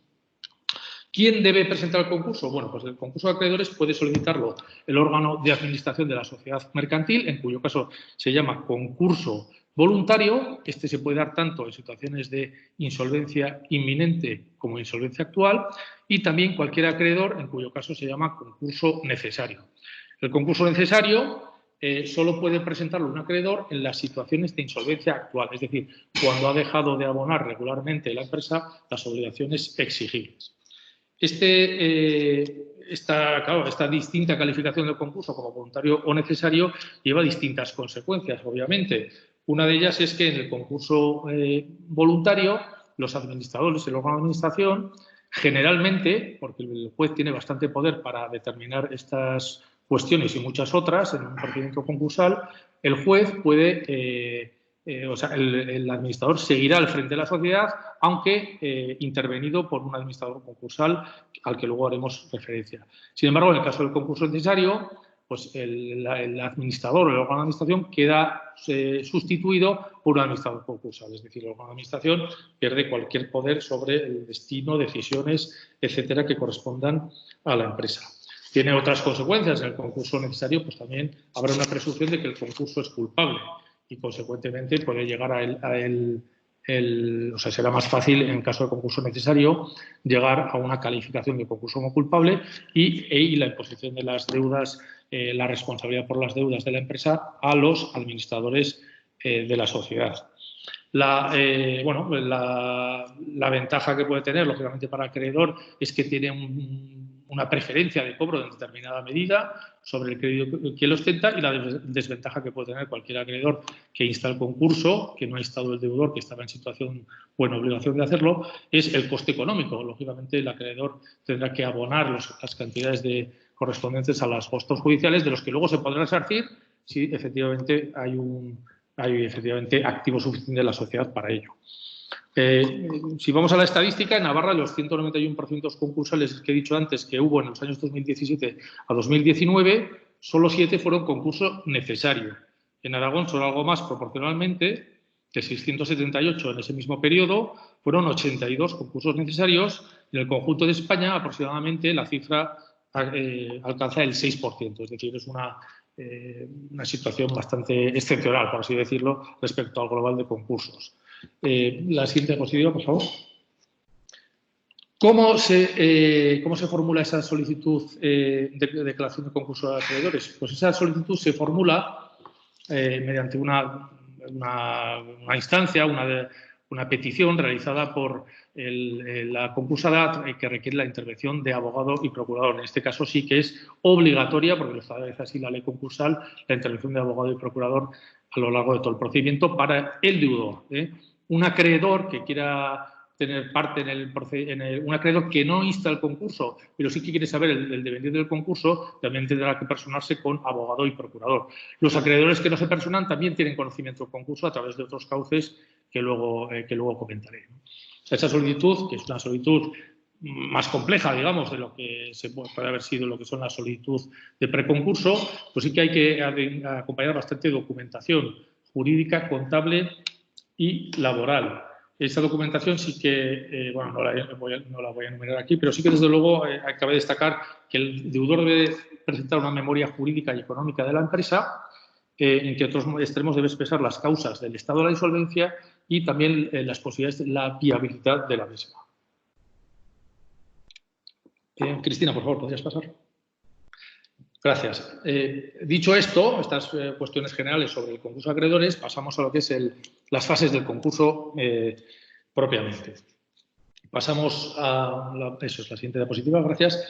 ¿Quién debe presentar el concurso? Bueno, pues el concurso de acreedores puede solicitarlo el órgano de administración de la sociedad mercantil, en cuyo caso se llama concurso voluntario. Este se puede dar tanto en situaciones de insolvencia inminente como insolvencia actual, y también cualquier acreedor, en cuyo caso se llama concurso necesario. El concurso necesario solo puede presentarlo un acreedor en las situaciones de insolvencia actual, es decir, cuando ha dejado de abonar regularmente la empresa las obligaciones exigibles. Esta distinta calificación del concurso como voluntario o necesario lleva distintas consecuencias, obviamente. Una de ellas es que en el concurso voluntario, los administradores, el órgano de administración, generalmente, porque el juez tiene bastante poder para determinar estas cuestiones y muchas otras en un procedimiento concursal, el juez puede, o sea, el administrador seguirá al frente de la sociedad, aunque intervenido por un administrador concursal al que luego haremos referencia. Sin embargo, en el caso del concurso necesario, pues el administrador o el órgano de administración queda sustituido por un administrador concursal. Es decir, el órgano de administración pierde cualquier poder sobre el destino, decisiones, etcétera, que correspondan a la empresa. Tiene otras consecuencias. En el concurso necesario, pues también habrá una presunción de que el concurso es culpable y, consecuentemente, puede llegar o sea, será más fácil, en caso de concurso necesario, llegar a una calificación de concurso como culpable y la imposición de las deudas, la responsabilidad por las deudas de la empresa a los administradores de la sociedad. La ventaja que puede tener, lógicamente, para el acreedor es que tiene una preferencia de cobro en determinada medida sobre el crédito que lo ostenta, y la desventaja que puede tener cualquier acreedor que insta el concurso, que no ha instado el deudor, que estaba en situación o en obligación de hacerlo, es el coste económico. Lógicamente, el acreedor tendrá que abonar las cantidades correspondientes a los costos judiciales, de los que luego se podrá resarcir si efectivamente hay efectivamente activo suficiente de la sociedad para ello. Si vamos a la estadística, en Navarra, los 191 procedimientos concursales que he dicho antes que hubo en los años 2017 a 2019, solo 7 fueron concurso necesario. En Aragón, solo algo más proporcionalmente, de 678 en ese mismo periodo, fueron 82 concursos necesarios. En el conjunto de España, aproximadamente, la cifra alcanza el 6%, es decir, es una situación bastante excepcional, por así decirlo, respecto al global de concursos. La siguiente diapositiva, por favor. ¿Cómo se formula esa solicitud de declaración de concurso de acreedores? Pues esa solicitud se formula mediante una instancia, una petición realizada por la concursada que requiere la intervención de abogado y procurador. En este caso sí que es obligatoria, porque lo establece así la ley concursal, la intervención de abogado y procurador a lo largo de todo el procedimiento para el deudor. Un acreedor que quiera tener parte un acreedor que no insta el concurso, pero sí que quiere saber el devenir del concurso, también tendrá que personarse con abogado y procurador. Los acreedores que no se personan también tienen conocimiento del concurso a través de otros cauces que luego comentaré. Esa solicitud, que es una solicitud más compleja, digamos, de lo que puede haber sido lo que son las solicitudes de preconcurso, pues sí que hay que acompañar bastante documentación jurídica, contable y laboral. Esta documentación sí que, bueno, no la voy a enumerar aquí, pero sí que desde luego cabe destacar que el deudor debe presentar una memoria jurídica y económica de la empresa, en que otros extremos debe expresar las causas del estado de la insolvencia y también las posibilidades de la viabilidad de la misma. Cristina, por favor, ¿podrías pasar? Gracias. Dicho esto, estas cuestiones generales sobre el concurso de acreedores, pasamos a lo que es las fases del concurso propiamente. Pasamos eso es la siguiente diapositiva, gracias.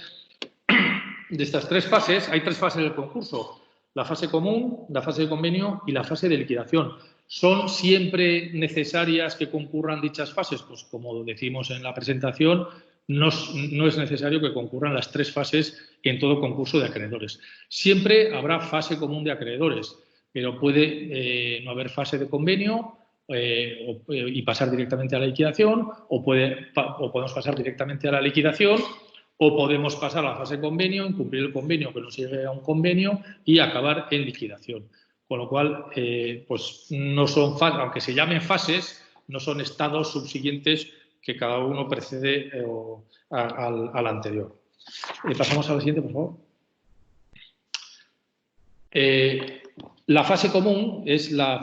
De estas 3 fases, hay 3 fases del concurso: la fase común, la fase de convenio y la fase de liquidación. ¿Son siempre necesarias que concurran dichas fases? Pues como decimos en la presentación, no es necesario que concurran las 3 fases en todo concurso de acreedores. Siempre habrá fase común de acreedores, pero puede no haber fase de convenio y pasar directamente a la liquidación, o podemos pasar directamente a la liquidación, o podemos pasar a la fase de convenio, incumplir el convenio, que nos llegue a un convenio y acabar en liquidación. Con lo cual, pues no son fases, aunque se llamen fases, no son estados subsiguientes que cada uno precede al anterior. Pasamos a la siguiente, por favor. La fase común es la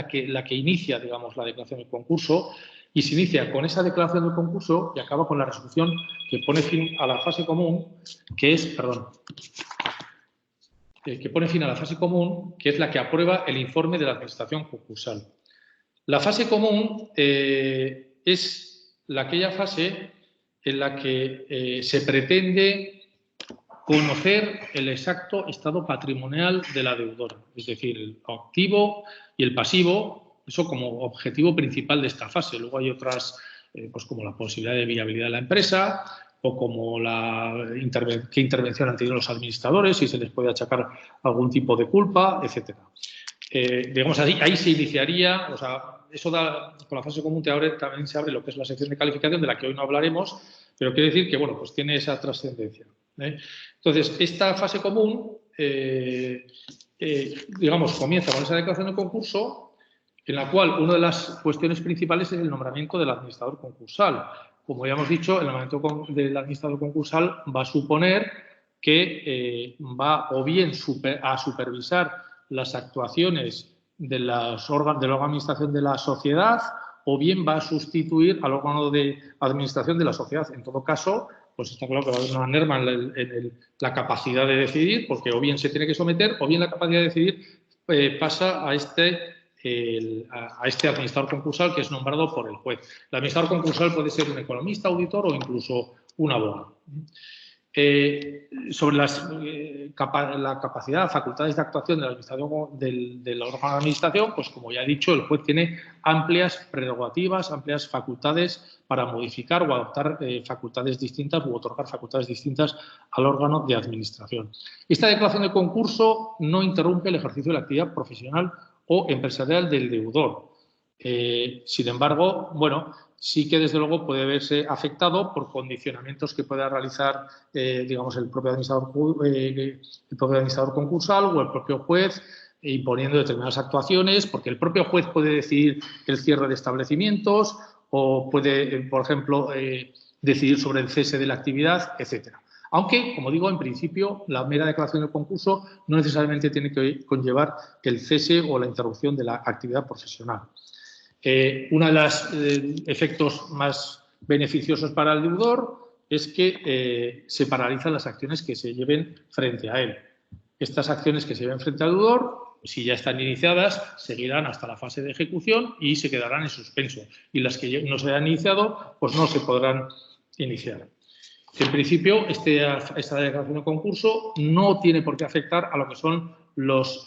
que inicia, digamos, la declaración del concurso, y se inicia con esa declaración del concurso y acaba con la resolución que pone fin a la fase común, que es la que aprueba el informe de la administración concursal. La fase común es aquella fase en la que se pretende conocer el exacto estado patrimonial de la deudora, es decir, el activo y el pasivo, eso como objetivo principal de esta fase. Luego hay otras, pues como la posibilidad de viabilidad de la empresa o como qué intervención han tenido los administradores, si se les puede achacar algún tipo de culpa, etcétera. Digamos, ahí se iniciaría, o sea, eso da, con la fase común también se abre lo que es la sección de calificación, de la que hoy no hablaremos, pero quiere decir que, bueno, pues tiene esa trascendencia. Entonces, esta fase común, digamos, comienza con esa declaración de concurso, en la cual una de las cuestiones principales es el nombramiento del administrador concursal. Como ya hemos dicho, el nombramiento del administrador concursal va a suponer que va o bien a supervisar las actuaciones del órgano de administración de la sociedad o bien va a sustituir al órgano de administración de la sociedad. En todo caso, pues está claro que va a haber una merma en la capacidad de decidir, porque o bien se tiene que someter o bien la capacidad de decidir pasa a este administrador concursal que es nombrado por el juez. El administrador concursal puede ser un economista, auditor o incluso un abogado. Sobre la capacidad, facultades de actuación del órgano de administración, pues como ya he dicho, el juez tiene amplias prerrogativas, amplias facultades para modificar o adoptar facultades distintas u otorgar facultades distintas al órgano de administración. Esta declaración de concurso no interrumpe el ejercicio de la actividad profesional o empresarial del deudor. Sin embargo, bueno, sí que desde luego puede verse afectado por condicionamientos que pueda realizar, digamos, el propio administrador concursal o el propio juez, imponiendo determinadas actuaciones, porque el propio juez puede decidir el cierre de establecimientos o puede, por ejemplo, decidir sobre el cese de la actividad, etcétera. Aunque, como digo, en principio, la mera declaración del concurso no necesariamente tiene que conllevar el cese o la interrupción de la actividad profesional. Uno de los efectos más beneficiosos para el deudor es que se paralizan las acciones que se lleven frente a él. Estas acciones que se lleven frente al deudor, si ya están iniciadas, seguirán hasta la fase de ejecución y se quedarán en suspenso. Y las que no se hayan iniciado, pues no se podrán iniciar. En principio, esta declaración de concurso no tiene por qué afectar a lo que son los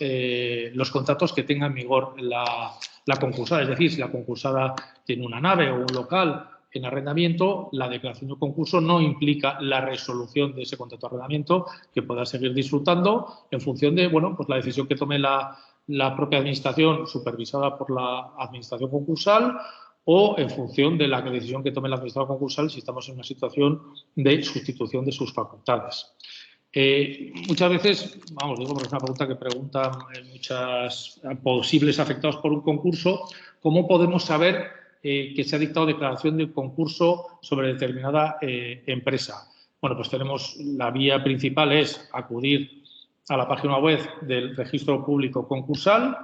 contratos que tenga en vigor la concursada. Es decir, si la concursada tiene una nave o un local en arrendamiento, la declaración de concurso no implica la resolución de ese contrato de arrendamiento, que pueda seguir disfrutando en función de, bueno, pues la decisión que tome la propia administración supervisada por la administración concursal o en función de la decisión que tome la administración concursal si estamos en una situación de sustitución de sus facultades. Muchas veces, vamos, digo porque es una pregunta que preguntan muchas posibles afectados por un concurso, ¿cómo podemos saber que se ha dictado declaración de concurso sobre determinada empresa? Bueno, pues tenemos, la vía principal es acudir a la página web del Registro Público Concursal,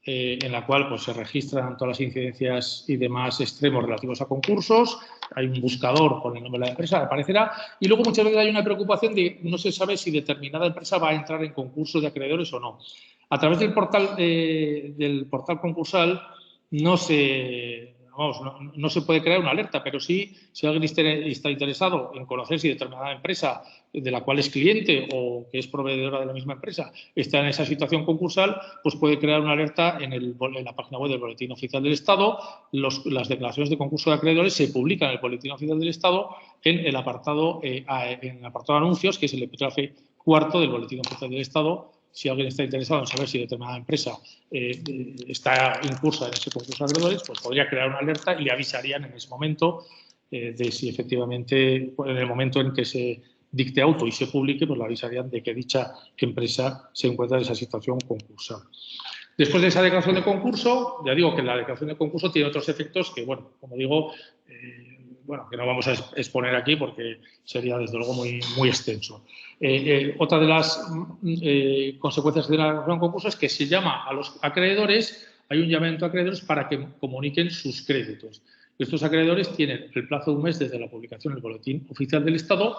en la cual pues, se registran todas las incidencias y demás extremos relativos a concursos. Hay un buscador con el nombre de la empresa, aparecerá. Y luego muchas veces hay una preocupación de no se sabe si determinada empresa va a entrar en concursos de acreedores o no. A través del portal concursal no se puede crear una alerta, pero sí, si alguien está interesado en conocer si determinada empresa de la cual es cliente o que es proveedora de la misma empresa está en esa situación concursal, pues puede crear una alerta en la página web del Boletín Oficial del Estado. Las declaraciones de concurso de acreedores se publican en el Boletín Oficial del Estado en el apartado de anuncios, que es el epígrafe cuarto del Boletín Oficial del Estado. Si alguien está interesado en saber si determinada empresa está incursa en ese concurso de acreedores, pues podría crear una alerta y le avisarían en ese momento de si efectivamente, en el momento en que se dicte auto y se publique, pues le avisarían de que dicha empresa se encuentra en esa situación concursal. Después de esa declaración de concurso, ya digo que la declaración de concurso tiene otros efectos que, bueno, como digo, que no vamos a exponer aquí porque sería, desde luego, muy, muy extenso. Otra de las consecuencias de la declaración de concurso es que se llama a los acreedores, hay un llamamiento a acreedores para que comuniquen sus créditos. Estos acreedores tienen el plazo de un mes desde la publicación del Boletín Oficial del Estado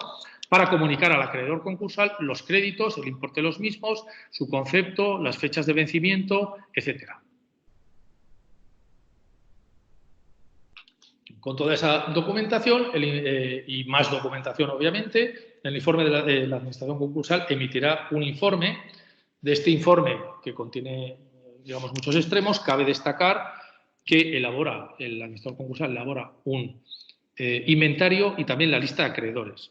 para comunicar al acreedor concursal los créditos, el importe de los mismos, su concepto, las fechas de vencimiento, etcétera. Con toda esa documentación y más documentación, obviamente, el informe de la Administración concursal emitirá un informe. De este informe, que contiene, digamos, muchos extremos, cabe destacar que la Administración concursal elabora un inventario y también la lista de acreedores.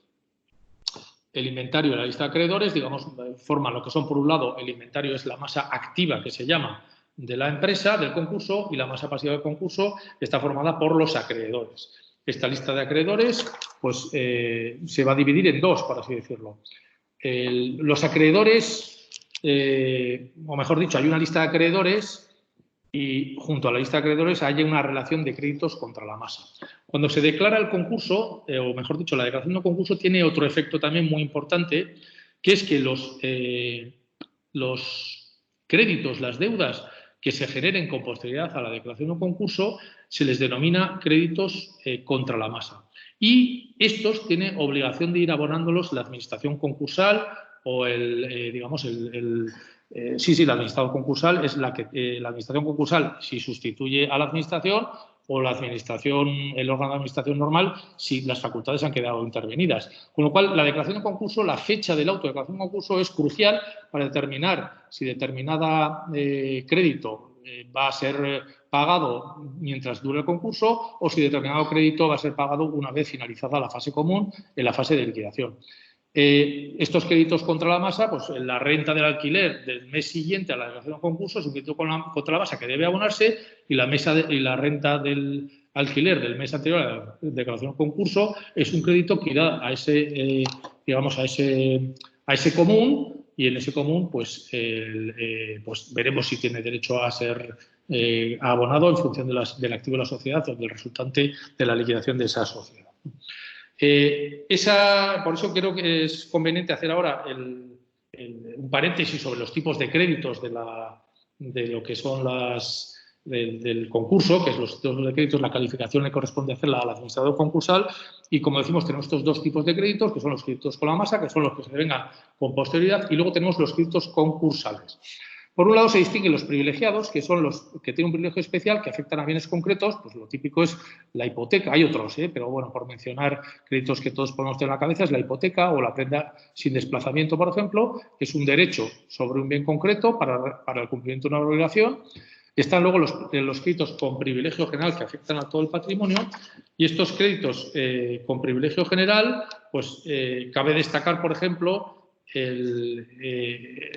El inventario y la lista de acreedores, digamos, forman lo que son, por un lado, el inventario es la masa activa, que se llama, de la empresa, del concurso, y la masa pasiva del concurso está formada por los acreedores. Esta lista de acreedores, pues, se va a dividir en dos, por así decirlo. Los acreedores, o mejor dicho, hay una lista de acreedores y junto a la lista de acreedores hay una relación de créditos contra la masa. Cuando se declara el concurso, o mejor dicho, la declaración de concurso tiene otro efecto también muy importante, que es que los créditos, las deudas que se generen con posterioridad a la declaración de concurso, se les denomina créditos contra la masa. Y estos tiene obligación de ir abonándolos la administración concursal o la administración concursal es la que la administración concursal si sustituye a la administración, o la administración, el órgano de administración normal, si las facultades han quedado intervenidas. Con lo cual, la declaración de concurso, la fecha del auto de declaración de concurso es crucial para determinar si determinada crédito va a ser pagado mientras dure el concurso o si determinado crédito va a ser pagado una vez finalizada la fase común en la fase de liquidación. Estos créditos contra la masa, pues la renta del alquiler del mes siguiente a la declaración de concurso es un crédito contra la masa que debe abonarse y la renta del alquiler del mes anterior a la declaración de concurso es un crédito que irá a ese, a ese común, y en ese común pues veremos si tiene derecho a ser abonado en función del activo de la sociedad o del resultante de la liquidación de esa sociedad. Por eso creo que es conveniente hacer ahora un paréntesis sobre los tipos de créditos de lo que son del concurso, que es los tipos de créditos, la calificación le corresponde hacerla al administrador concursal, y como decimos tenemos estos dos tipos de créditos, que son los créditos con la masa, que son los que se devengan con posterioridad, y luego tenemos los créditos concursales. Por un lado se distinguen los privilegiados, que son los que tienen un privilegio especial que afectan a bienes concretos, pues lo típico es la hipoteca, hay otros, pero bueno, por mencionar créditos que todos podemos tener en la cabeza, es la hipoteca o la prenda sin desplazamiento, por ejemplo, que es un derecho sobre un bien concreto para el cumplimiento de una obligación. Están luego los créditos con privilegio general que afectan a todo el patrimonio, y estos créditos con privilegio general, pues cabe destacar, por ejemplo,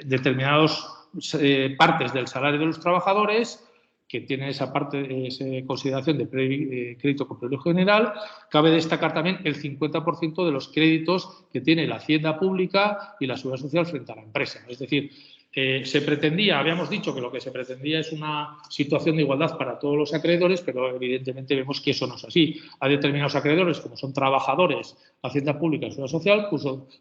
determinados partes del salario de los trabajadores que tienen esa consideración de crédito con privilegio general. Cabe destacar también el 50% de los créditos que tiene la Hacienda Pública y la Seguridad Social frente a la empresa. Es decir, habíamos dicho que lo que se pretendía es una situación de igualdad para todos los acreedores, pero evidentemente vemos que eso no es así. Hay determinados acreedores, como son trabajadores, Hacienda Pública y Seguridad Social,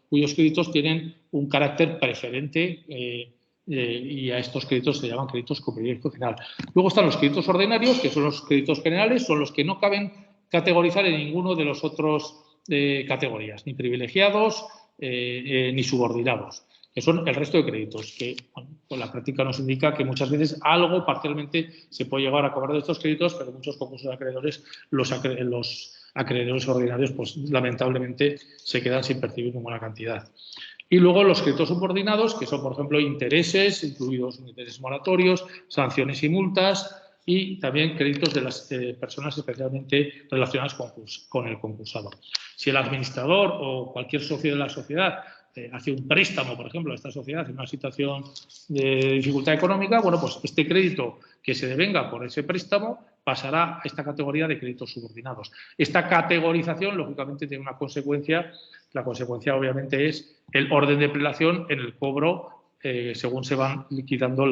cuyos créditos tienen un carácter preferente y a estos créditos se llaman créditos con privilegio general. Luego están los créditos ordinarios, que son los créditos generales, son los que no caben categorizar en ninguno de los otros categorías, ni privilegiados ni subordinados, que son el resto de créditos, que bueno, pues la práctica nos indica que muchas veces algo parcialmente se puede llegar a cobrar de estos créditos, pero muchos concursos de acreedores, los acreedores ordinarios, pues lamentablemente se quedan sin percibir ninguna cantidad. Y luego los créditos subordinados, que son, por ejemplo, intereses, incluidos intereses moratorios, sanciones y multas, y también créditos de las personas especialmente relacionadas con el concursado. Si el administrador o cualquier socio de la sociedad hace un préstamo, por ejemplo, a esta sociedad en una situación de dificultad económica, bueno, pues este crédito que se devenga por ese préstamo pasará a esta categoría de créditos subordinados. Esta categorización, lógicamente, tiene una consecuencia. La consecuencia, obviamente, es el orden de prelación en el cobro según se van liquidando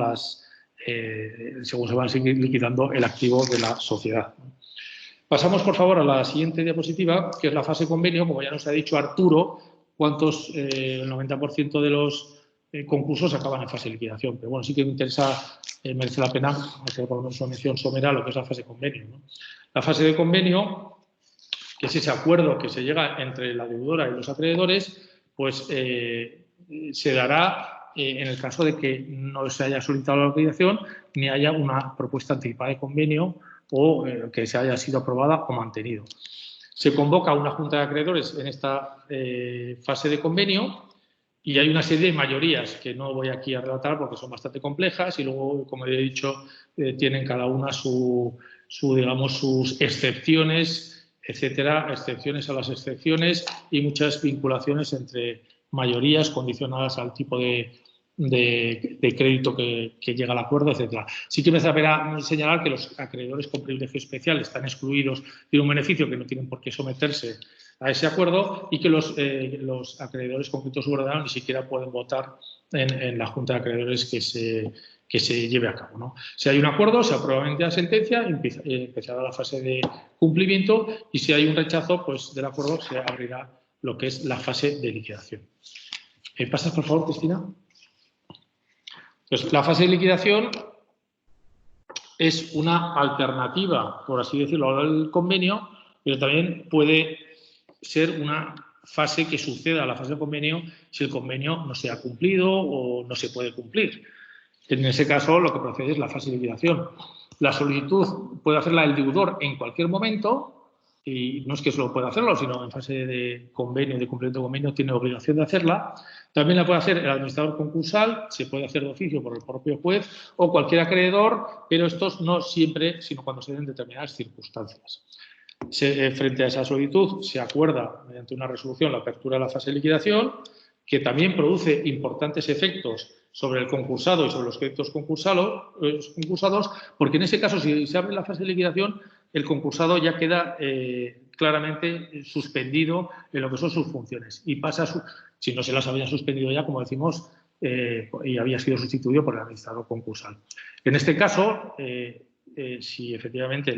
el activo de la sociedad. Pasamos, por favor, a la siguiente diapositiva, que es la fase convenio. Como ya nos ha dicho Arturo, el 90% de los concursos acaban en fase de liquidación. Pero bueno, sí que me interesa, merece la pena hacer por lo menos una mención somera a lo que es la fase convenio, ¿no? La fase de convenio, que es ese acuerdo que se llega entre la deudora y los acreedores, pues se dará en el caso de que no se haya solicitado la liquidación ni haya una propuesta anticipada de convenio o que se haya sido aprobada o mantenido. Se convoca una junta de acreedores en esta fase de convenio y hay una serie de mayorías que no voy aquí a relatar porque son bastante complejas y luego, como he dicho, tienen cada una digamos, sus excepciones, etcétera, excepciones a las excepciones y muchas vinculaciones entre mayorías condicionadas al tipo de crédito que llega al acuerdo, etcétera. Sí que me deberá señalar que los acreedores con privilegio especial están excluidos de un beneficio que no tienen por qué someterse a ese acuerdo y que los acreedores con crédito subordinado ni siquiera pueden votar en la junta de acreedores que se lleve a cabo, ¿no? Si hay un acuerdo, se aprueba la sentencia, empezará la fase de cumplimiento y si hay un rechazo pues, del acuerdo, se abrirá lo que es la fase de liquidación. ¿Pasas, por favor, Cristina? Entonces, la fase de liquidación es una alternativa, por así decirlo, al convenio, pero también puede ser una fase que suceda a la fase de convenio si el convenio no se ha cumplido o no se puede cumplir. En ese caso, lo que procede es la fase de liquidación. La solicitud puede hacerla el deudor en cualquier momento y no es que solo pueda hacerlo, sino en fase de convenio, de cumplimiento de convenio, tiene obligación de hacerla. También la puede hacer el administrador concursal, se puede hacer de oficio por el propio juez o cualquier acreedor, pero estos no siempre, sino cuando se den determinadas circunstancias. Frente a esa solicitud se acuerda mediante una resolución la apertura de la fase de liquidación, que también produce importantes efectos sobre el concursado y sobre los créditos concursados, porque en ese caso, si se abre la fase de liquidación, el concursado ya queda claramente suspendido en lo que son sus funciones y pasa, si no se las había suspendido ya, como decimos, y había sido sustituido por el administrador concursal. En este caso, si efectivamente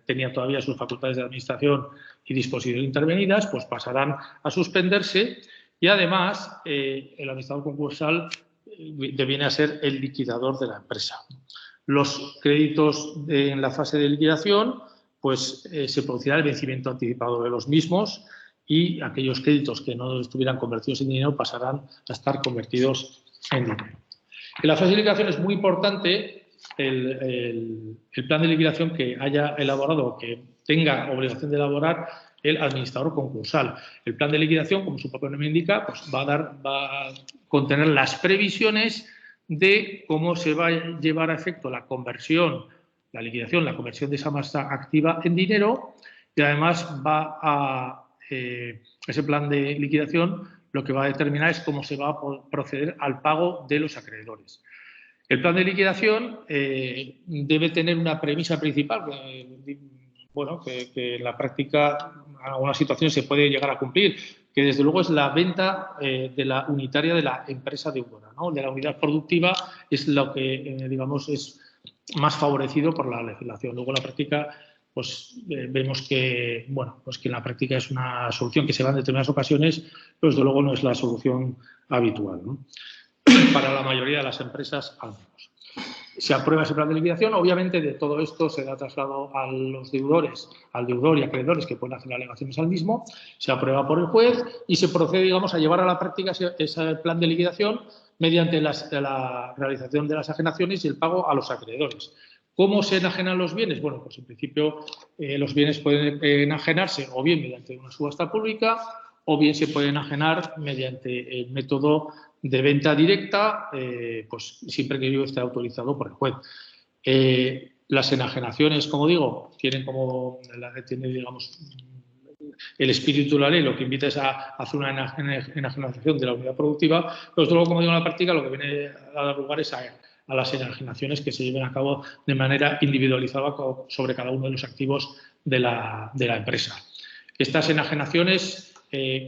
tenía todavía sus facultades de administración y disposición intervenidas, pues pasarán a suspenderse y además el administrador concursal deviene a ser el liquidador de la empresa. Los créditos en la fase de liquidación, pues se producirá el vencimiento anticipado de los mismos y aquellos créditos que no estuvieran convertidos en dinero pasarán a estar convertidos en dinero. En la fase de liquidación es muy importante el plan de liquidación que haya elaborado o que tenga obligación de elaborar el administrador concursal. El plan de liquidación, como su propio nombre indica, pues va a contener las previsiones de cómo se va a llevar a efecto la conversión, la liquidación, la conversión de esa masa activa en dinero y además ese plan de liquidación lo que va a determinar es cómo se va a proceder al pago de los acreedores. El plan de liquidación debe tener una premisa principal, que en la práctica en algunas situaciones se puede llegar a cumplir, que desde luego es la venta de la unitaria de la empresa deudora, ¿no? De la unidad productiva es lo que, digamos, es más favorecido por la legislación. Luego en la práctica pues vemos que, pues que en la práctica es una solución que se da en determinadas ocasiones, pero desde luego no es la solución habitual, ¿no? Para la mayoría de las empresas, al menos. Se aprueba ese plan de liquidación, obviamente de todo esto se da traslado a los deudores, al deudor y acreedores que pueden hacer alegaciones al mismo, se aprueba por el juez y se procede, digamos, a llevar a la práctica ese plan de liquidación mediante la realización de las ajenaciones y el pago a los acreedores. ¿Cómo se enajenan los bienes? Bueno, pues en principio los bienes pueden enajenarse o bien mediante una subasta pública o bien se pueden enajenar mediante el método de venta directa, pues siempre que ello esté autorizado por el juez. Las enajenaciones, como digo, tienen digamos, el espíritu de la ley, lo que invita es a hacer una enajenación de la unidad productiva, pero luego, como digo, en la práctica lo que viene a dar lugar es a las enajenaciones que se lleven a cabo de manera individualizada sobre cada uno de los activos de la empresa. Estas enajenaciones,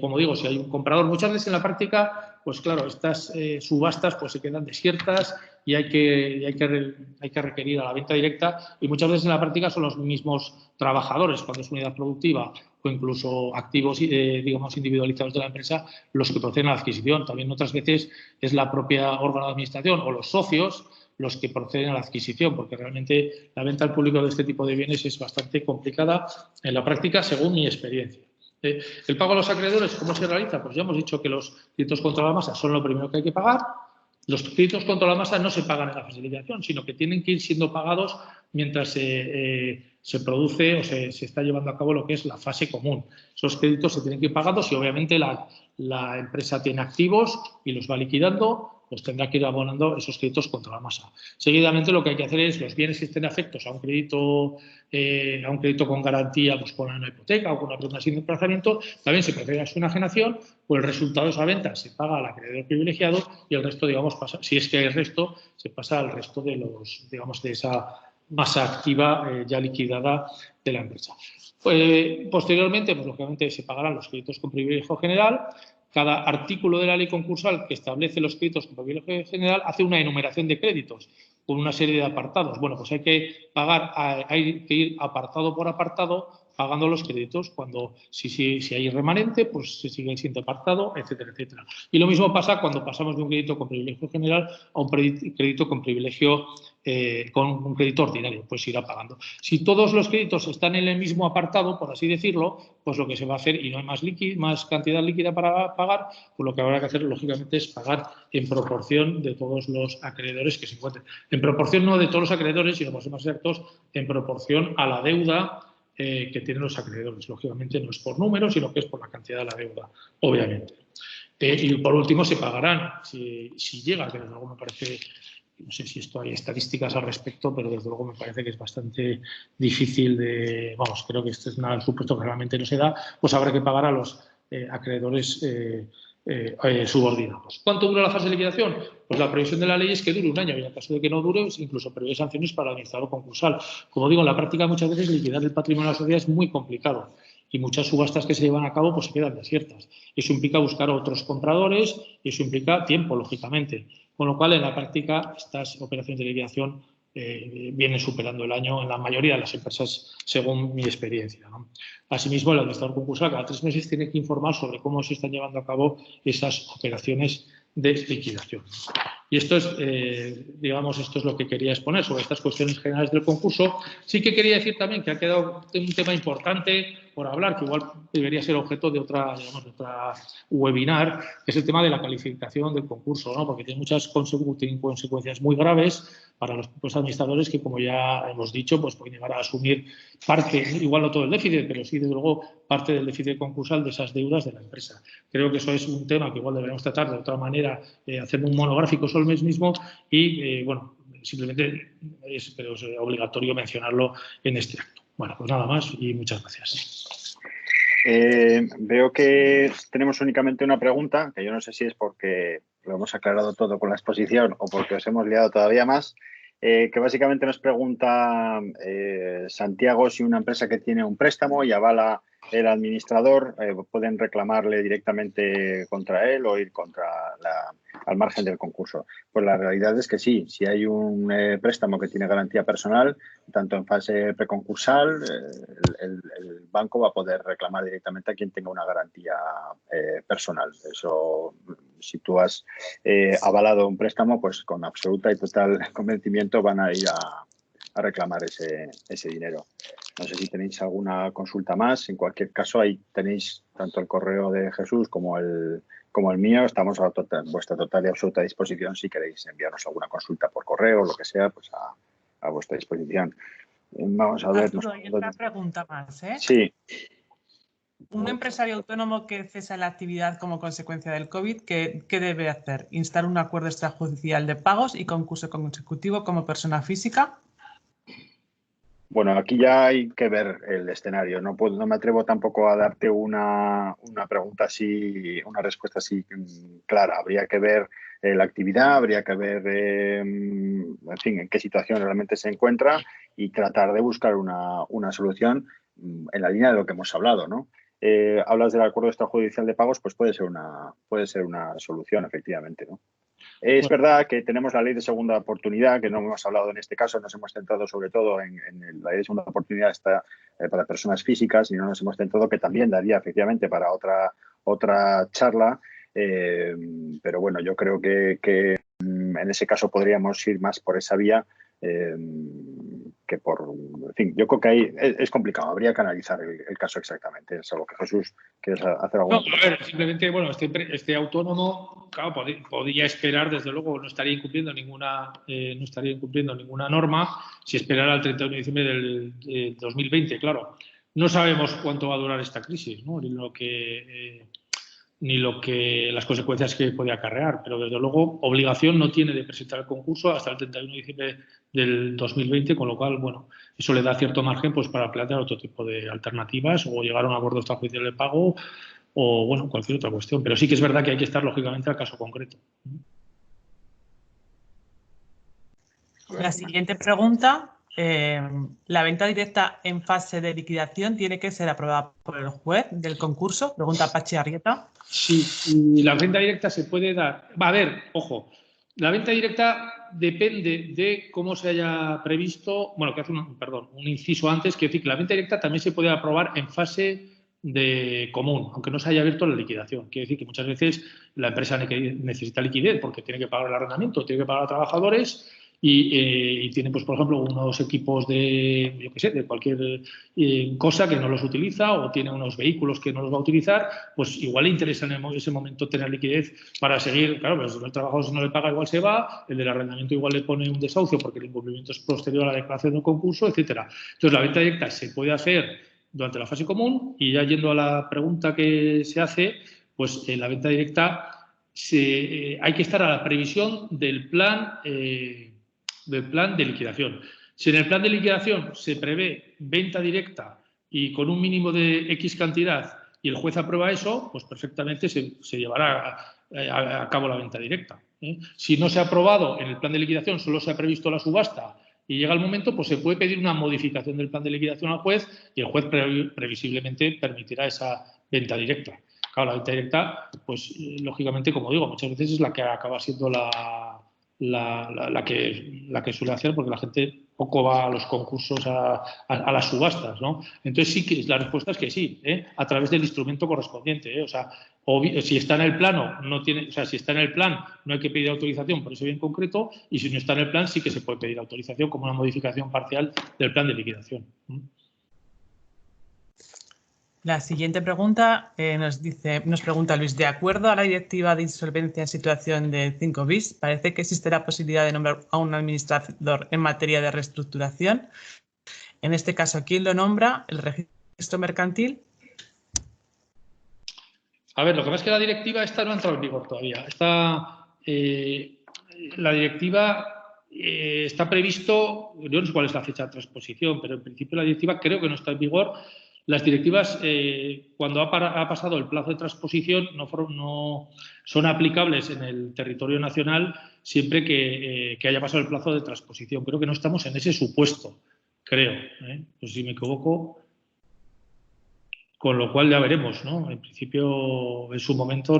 como digo, si hay un comprador, muchas veces en la práctica, pues claro, estas subastas pues se quedan desiertas y hay que requerir a la venta directa y muchas veces en la práctica son los mismos trabajadores, cuando es unidad productiva o incluso activos, digamos, individualizados de la empresa, los que proceden a la adquisición. También otras veces es la propia órgano de administración o los socios los que proceden a la adquisición, porque realmente la venta al público de este tipo de bienes es bastante complicada en la práctica, según mi experiencia. El pago a los acreedores, ¿cómo se realiza? Pues ya hemos dicho que los créditos contra la masa son lo primero que hay que pagar. Los créditos contra la masa no se pagan en la fase de liquidación, sino que tienen que ir siendo pagados mientras se se produce o se está llevando a cabo lo que es la fase común. Esos créditos se tienen que ir pagando. Si obviamente la empresa tiene activos y los va liquidando, pues tendrá que ir abonando esos créditos contra la masa. Seguidamente lo que hay que hacer es los bienes que estén afectos a un crédito con garantía, pues con una hipoteca o con una prenda sin desplazamiento, también se procede a su enajenación, pues el resultado de esa venta se paga al acreedor privilegiado y el resto, digamos, pasa, si es que hay resto, se pasa al resto de los, digamos, de esa masa activa ya liquidada de la empresa. Posteriormente, pues lógicamente se pagarán los créditos con privilegio general. Cada artículo de la ley concursal que establece los créditos con privilegio general hace una enumeración de créditos con una serie de apartados. Bueno, pues hay que pagar, hay que ir apartado por apartado pagando los créditos. Cuando si hay remanente, pues se sigue el siguiente apartado, etcétera, etcétera. Y lo mismo pasa cuando pasamos de un crédito con privilegio general a un crédito con privilegio con un crédito ordinario, pues se irá pagando. Si todos los créditos están en el mismo apartado, por así decirlo, pues lo que se va a hacer, y no hay más cantidad líquida para pagar, pues lo que habrá que hacer, lógicamente, es pagar en proporción de todos los acreedores que se encuentren. En proporción no de todos los acreedores, sino, para ser más exactos, en proporción a la deuda que tienen los acreedores. Lógicamente no es por número, sino que es por la cantidad de la deuda, obviamente. Y por último se pagarán, si llega, que desde luego me parece, no sé si esto hay estadísticas al respecto, pero desde luego me parece que es bastante difícil de, vamos, creo que este es un supuesto que realmente no se da, pues habrá que pagar a los acreedores subordinados. ¿Cuánto dura la fase de liquidación? Pues la previsión de la ley es que dure un año y en el caso de que no dure, incluso prevé sanciones para el administrador concursal. Como digo, en la práctica muchas veces liquidar el patrimonio de la sociedad es muy complicado y muchas subastas que se llevan a cabo pues se quedan desiertas. Eso implica buscar otros compradores y eso implica tiempo, lógicamente. Con lo cual, en la práctica, estas operaciones de liquidación vienen superando el año en la mayoría de las empresas, según mi experiencia, ¿no? Asimismo, el administrador concursal cada 3 meses tiene que informar sobre cómo se están llevando a cabo esas operaciones de liquidación. Y esto es, digamos, esto es lo que quería exponer sobre estas cuestiones generales del concurso. Sí que quería decir también que ha quedado un tema importante por hablar, que igual debería ser objeto de otra, digamos, de otra webinar, que es el tema de la calificación del concurso, ¿no? Porque tiene muchas consecuencias muy graves para los propios administradores que, como ya hemos dicho, pues pueden llegar a asumir parte, igual no todo el déficit, pero sí, desde luego, parte del déficit concursal de esas deudas de la empresa. Creo que eso es un tema que igual deberíamos tratar de otra manera, hacer un monográfico sobre el mes mismo y, bueno, simplemente pero es obligatorio mencionarlo en este acto. Bueno, pues nada más y muchas gracias. Veo que tenemos únicamente una pregunta, que yo no sé si es porque lo hemos aclarado todo con la exposición o porque os hemos liado todavía más, que básicamente nos pregunta Santiago si una empresa que tiene un préstamo y avala el administrador, pueden reclamarle directamente contra él o ir al margen del concurso. Pues la realidad es que sí, si hay un préstamo que tiene garantía personal, tanto en fase preconcursal, el banco va a poder reclamar directamente a quien tenga una garantía personal. Eso, si tú has avalado un préstamo, pues con absoluta y total convencimiento van a ir a reclamar ese dinero. No sé si tenéis alguna consulta más. En cualquier caso, ahí tenéis tanto el correo de Jesús como el mío. Estamos a vuestra total y absoluta disposición si queréis enviarnos alguna consulta por correo o lo que sea, pues a vuestra disposición. Vamos a ver. Arturo, y otra pregunta más, ¿eh? Sí. Un empresario autónomo que cesa la actividad como consecuencia del COVID, ¿qué debe hacer? ¿Instar un acuerdo extrajudicial de pagos y concurso consecutivo como persona física? Bueno, aquí ya hay que ver el escenario. No me atrevo tampoco a darte una pregunta así, una respuesta así clara. Habría que ver la actividad, habría que ver, en fin, en qué situación realmente se encuentra y tratar de buscar una solución en la línea de lo que hemos hablado, ¿no? Hablas del acuerdo extrajudicial de pagos, pues puede ser una solución, efectivamente, ¿no? Es verdad que tenemos la ley de segunda oportunidad, que no hemos hablado en este caso, nos hemos centrado sobre todo en la ley de segunda oportunidad está para personas físicas y no nos hemos centrado que también daría efectivamente para otra charla, pero bueno, yo creo que en ese caso podríamos ir más por esa vía, en fin, yo creo que ahí es complicado, habría que analizar el caso exactamente. Es algo que Jesús, ¿quieres hacer algo? No, a ver, simplemente, bueno, este autónomo, claro, podría esperar, desde luego, no estaría incumpliendo ninguna norma si esperara al 31 de diciembre del 2020, claro. No sabemos cuánto va a durar esta crisis, ¿no? Ni las consecuencias que puede acarrear, pero desde luego obligación no tiene de presentar el concurso hasta el 31 de diciembre del 2020, con lo cual, bueno, eso le da cierto margen pues para plantear otro tipo de alternativas o llegar a un acuerdo extrajudicial de pago o, bueno, cualquier otra cuestión. Pero sí que es verdad que hay que estar, lógicamente, al caso concreto. La siguiente pregunta. ¿La venta directa en fase de liquidación tiene que ser aprobada por el juez del concurso? Pregunta Pachi Arrieta. Sí, y la venta directa se puede dar. Va a ver, ojo, la venta directa depende de cómo se haya previsto. Bueno, que hace un inciso antes, que decir que la venta directa también se puede aprobar en fase de común, aunque no se haya abierto la liquidación. Quiere decir que muchas veces la empresa necesita liquidez porque tiene que pagar el arrendamiento, tiene que pagar a trabajadores. Y tiene, pues, por ejemplo, unos equipos de, yo qué sé, de cualquier cosa que no los utiliza o tiene unos vehículos que no los va a utilizar, pues igual le interesa en ese momento tener liquidez para seguir. Claro, pues el trabajador, si no le paga, igual se va, el del arrendamiento igual le pone un desahucio porque el incumplimiento es posterior a la declaración de un concurso, etcétera. Entonces, la venta directa se puede hacer durante la fase común y, ya yendo a la pregunta que se hace, pues la venta directa hay que estar a la previsión del plan de liquidación. Si en el plan de liquidación se prevé venta directa y con un mínimo de X cantidad y el juez aprueba eso, pues perfectamente se llevará a cabo la venta directa. Si no se ha aprobado en el plan de liquidación, solo se ha previsto la subasta y llega el momento, pues se puede pedir una modificación del plan de liquidación al juez y el juez previsiblemente permitirá esa venta directa. Claro, la venta directa, pues lógicamente, como digo, muchas veces es la que acaba siendo la que suele hacer, porque la gente poco va a los concursos, a las subastas, ¿no? Entonces sí que la respuesta es que sí, a través del instrumento correspondiente, o sea, si está en el plano, si está en el plan, no hay que pedir autorización por ese bien concreto, y si no está en el plan, sí que se puede pedir autorización como una modificación parcial del plan de liquidación. La siguiente pregunta nos pregunta Luis, de acuerdo a la directiva de insolvencia en situación de 5 bis, parece que existe la posibilidad de nombrar a un administrador en materia de reestructuración. En este caso, ¿quién lo nombra? ¿El registro mercantil? A ver, lo que pasa es que la directiva esta no ha entrado en vigor todavía. La directiva está previsto, yo no sé cuál es la fecha de transposición, pero en principio la directiva creo que no está en vigor. Las directivas, cuando ha pasado el plazo de transposición, no son aplicables en el territorio nacional siempre que haya pasado el plazo de transposición. Creo que no estamos en ese supuesto, creo. Pues si me equivoco, con lo cual ya veremos, ¿no? En principio, en su momento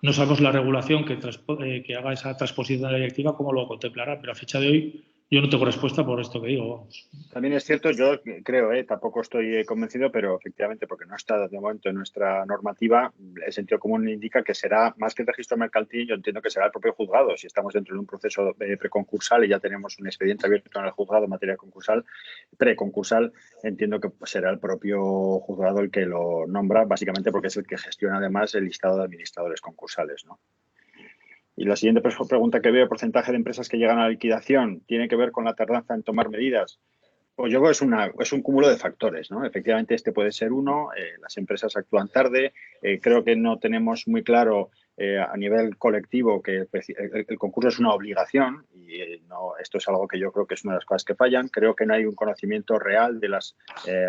no sabemos la regulación que haga esa transposición de la directiva, cómo lo contemplará, pero a fecha de hoy yo no tengo respuesta por esto que digo. Vamos. También es cierto, yo creo, tampoco estoy convencido, pero efectivamente, porque no está de momento en nuestra normativa, el sentido común indica que será, más que el registro mercantil, yo entiendo que será el propio juzgado. Si estamos dentro de un proceso preconcursal y ya tenemos un expediente abierto en el juzgado en materia preconcursal, entiendo que será el propio juzgado el que lo nombra, básicamente porque es el que gestiona además el listado de administradores concursales, ¿no? Y la siguiente pregunta que veo, porcentaje de empresas que llegan a la liquidación, ¿tiene que ver con la tardanza en tomar medidas? Pues yo creo que es un cúmulo de factores, ¿no? Efectivamente, este puede ser uno. Las empresas actúan tarde. Creo que no tenemos muy claro a nivel colectivo que el concurso es una obligación y esto es algo que yo creo que es una de las cosas que fallan. Creo que no hay un conocimiento real de las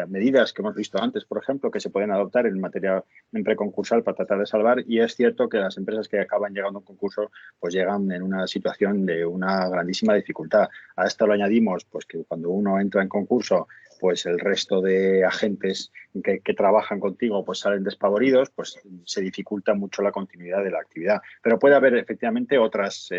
medidas que hemos visto antes, por ejemplo, que se pueden adoptar en materia preconcursal para tratar de salvar. Y es cierto que las empresas que acaban llegando a un concurso pues llegan en una situación de una grandísima dificultad. A esto lo añadimos pues que cuando uno entra en concurso, pues el resto de agentes que trabajan contigo pues salen despavoridos, pues se dificulta mucho la continuidad de la actividad. Pero puede haber efectivamente otras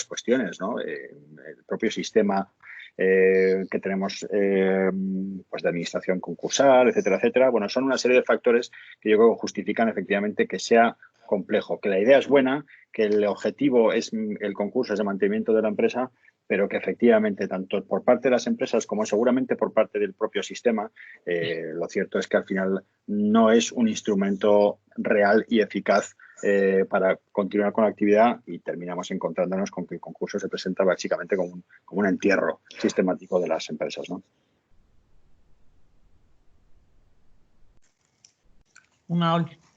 cuestiones, ¿no? El propio sistema que tenemos pues de administración concursal, etcétera, etcétera. Bueno, son una serie de factores que yo creo que justifican efectivamente que sea complejo, que la idea es buena, que el objetivo es el concurso, es el mantenimiento de la empresa, pero que efectivamente tanto por parte de las empresas como seguramente por parte del propio sistema, lo cierto es que al final no es un instrumento real y eficaz para continuar con la actividad, y terminamos encontrándonos con que el concurso se presenta básicamente como un entierro sistemático de las empresas, ¿no?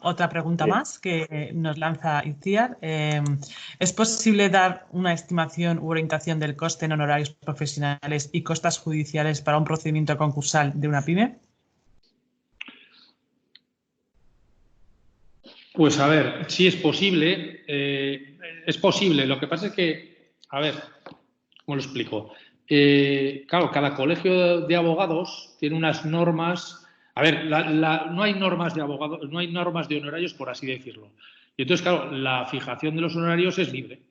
Otra pregunta más que nos lanza Itziar. ¿Es posible dar una estimación u orientación del coste en honorarios profesionales y costas judiciales para un procedimiento concursal de una pyme? Pues a ver, sí es posible. Es posible. Lo que pasa es que, a ver, ¿cómo lo explico? Claro, cada colegio de abogados tiene unas normas. A ver, no hay normas de abogados, no hay normas de honorarios, por así decirlo. Y entonces, claro, la fijación de los honorarios es libre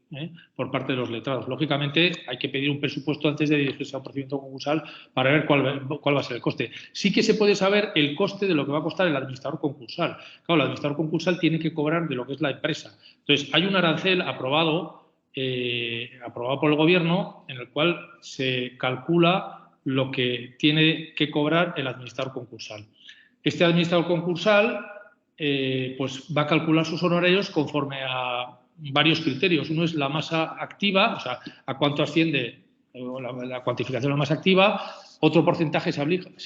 por parte de los letrados. Lógicamente, hay que pedir un presupuesto antes de dirigirse a un procedimiento concursal para ver cuál va a ser el coste. Sí que se puede saber el coste de lo que va a costar el administrador concursal. Claro, el administrador concursal tiene que cobrar de lo que es la empresa. Entonces, hay un arancel aprobado por el Gobierno, en el cual se calcula lo que tiene que cobrar el administrador concursal. Este administrador concursal pues va a calcular sus honorarios conforme a varios criterios. Uno es la masa activa, o sea, a cuánto asciende la cuantificación de la masa activa. Otro porcentaje se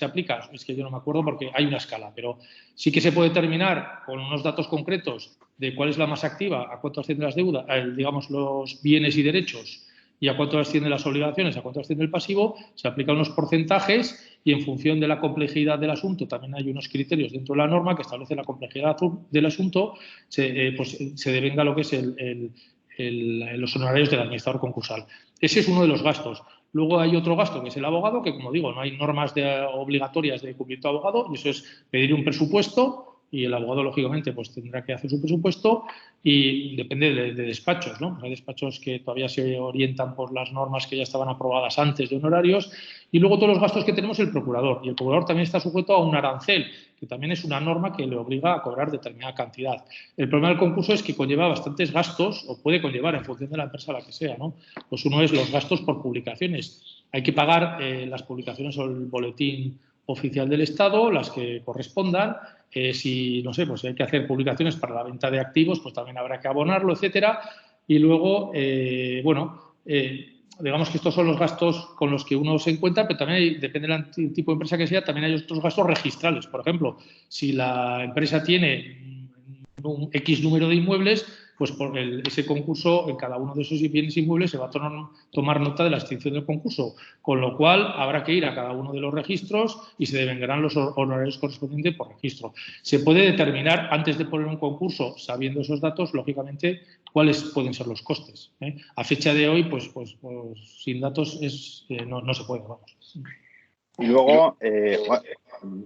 aplica, es que yo no me acuerdo porque hay una escala, pero sí que se puede determinar con unos datos concretos de cuál es la masa activa, a cuánto ascienden las deudas, digamos los bienes y derechos, y a cuánto ascienden las obligaciones, a cuánto asciende el pasivo. Se aplican unos porcentajes y en función de la complejidad del asunto también hay unos criterios dentro de la norma que establece la complejidad del asunto, pues se devenga lo que es los honorarios del administrador concursal. Ese es uno de los gastos. Luego hay otro gasto que es el abogado, que como digo, no hay normas obligatorias de cumplimiento de abogado, y eso es pedir un presupuesto, y el abogado, lógicamente, pues tendrá que hacer su presupuesto, y depende de despachos, ¿no? Hay despachos que todavía se orientan por las normas que ya estaban aprobadas antes de honorarios, y luego todos los gastos que tenemos el procurador, y el procurador también está sujeto a un arancel, que también es una norma que le obliga a cobrar determinada cantidad. El problema del concurso es que conlleva bastantes gastos, o puede conllevar en función de la empresa a la que sea, ¿no? Pues uno es los gastos por publicaciones. Hay que pagar las publicaciones o el boletín oficial del Estado, las que correspondan. Si, no sé, pues si hay que hacer publicaciones para la venta de activos, pues también habrá que abonarlo, etcétera. Y luego, digamos que estos son los gastos con los que uno se encuentra, pero también depende del tipo de empresa que sea, también hay otros gastos registrales. Por ejemplo, si la empresa tiene un X número de inmuebles, pues por ese concurso, en cada uno de esos bienes inmuebles se va a tomar nota de la extinción del concurso, con lo cual habrá que ir a cada uno de los registros y se devengarán los honorarios correspondientes por registro. Se puede determinar, antes de poner un concurso, sabiendo esos datos, lógicamente, cuáles pueden ser los costes. A fecha de hoy, pues sin datos no se puede, vamos. Y luego,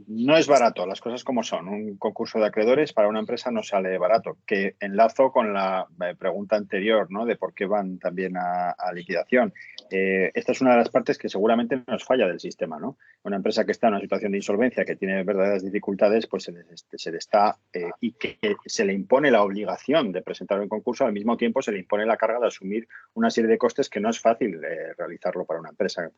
no es barato, las cosas como son. Un concurso de acreedores para una empresa no sale barato, que enlazo con la pregunta anterior, ¿no? De por qué van también a liquidación. Esta es una de las partes que seguramente nos falla del sistema, ¿no? Una empresa que está en una situación de insolvencia, que tiene verdaderas dificultades, pues se le está y que se le impone la obligación de presentar un concurso, al mismo tiempo se le impone la carga de asumir una serie de costes que no es fácil realizarlo para una empresa.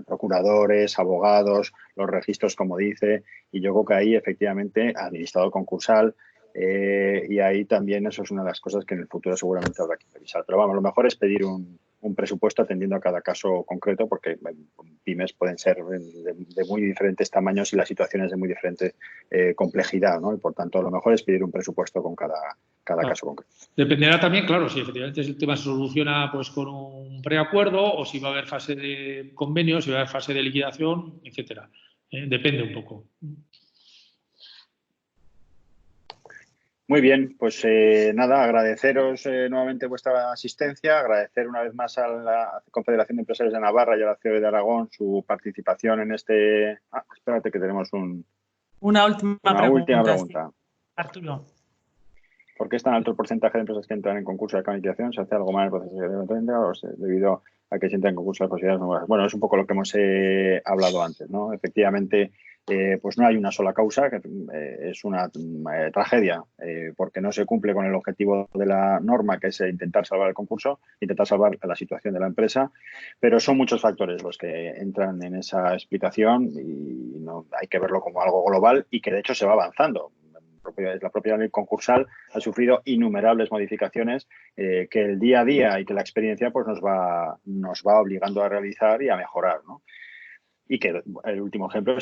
Procuradores, abogados, los registros, como dice, y yo creo que ahí efectivamente administrador concursal, y ahí también eso es una de las cosas que en el futuro seguramente habrá que revisar. Pero vamos, lo mejor es pedir un presupuesto atendiendo a cada caso concreto, porque pymes pueden ser de muy diferentes tamaños y la situación es de muy diferente complejidad, ¿no? Y por tanto, lo mejor es pedir un presupuesto con cada caso concreto. Dependerá también, claro, si efectivamente el tema se soluciona pues con un preacuerdo, o si va a haber fase de convenio, si va a haber fase de liquidación, etcétera. Depende un poco. Muy bien, pues nada, agradeceros nuevamente vuestra asistencia, agradecer una vez más a la Confederación de Empresarios de Navarra y a la COE de Aragón su participación en este... espérate que tenemos una última pregunta. Sí. Arturo. ¿Por qué es tan alto el porcentaje de empresas que entran en concurso de liquidación? ¿Se hace algo mal en el proceso de debido a que se entra en concurso de posibilidades nuevas? Bueno, es un poco lo que hemos hablado antes, ¿no? Efectivamente, pues no hay una sola causa, que es una tragedia, porque no se cumple con el objetivo de la norma, que es intentar salvar el concurso, intentar salvar la situación de la empresa, pero son muchos factores los que entran en esa explicación y no hay que verlo como algo global y que de hecho se va avanzando. La propia ley concursal ha sufrido innumerables modificaciones que el día a día y que la experiencia pues nos va obligando a realizar y a mejorar, ¿no? Y que el último ejemplo,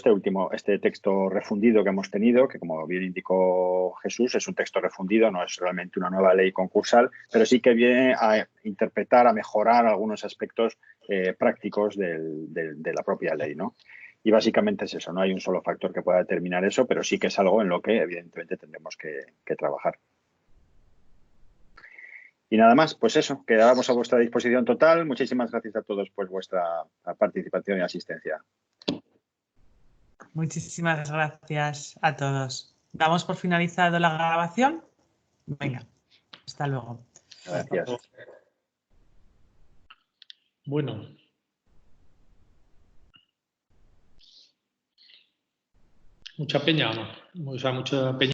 este texto refundido que hemos tenido, que como bien indicó Jesús, es un texto refundido, no es realmente una nueva ley concursal, pero sí que viene a interpretar, a mejorar algunos aspectos prácticos de la propia ley, ¿no? Y básicamente es eso, no hay un solo factor que pueda determinar eso, pero sí que es algo en lo que evidentemente tendremos que trabajar. Y nada más, pues eso, quedamos a vuestra disposición total. Muchísimas gracias a todos por vuestra participación y asistencia. Muchísimas gracias a todos. Damos por finalizado la grabación. Venga, hasta luego. Gracias. Bueno. Mucha peña, ¿no? O sea, mucha peña.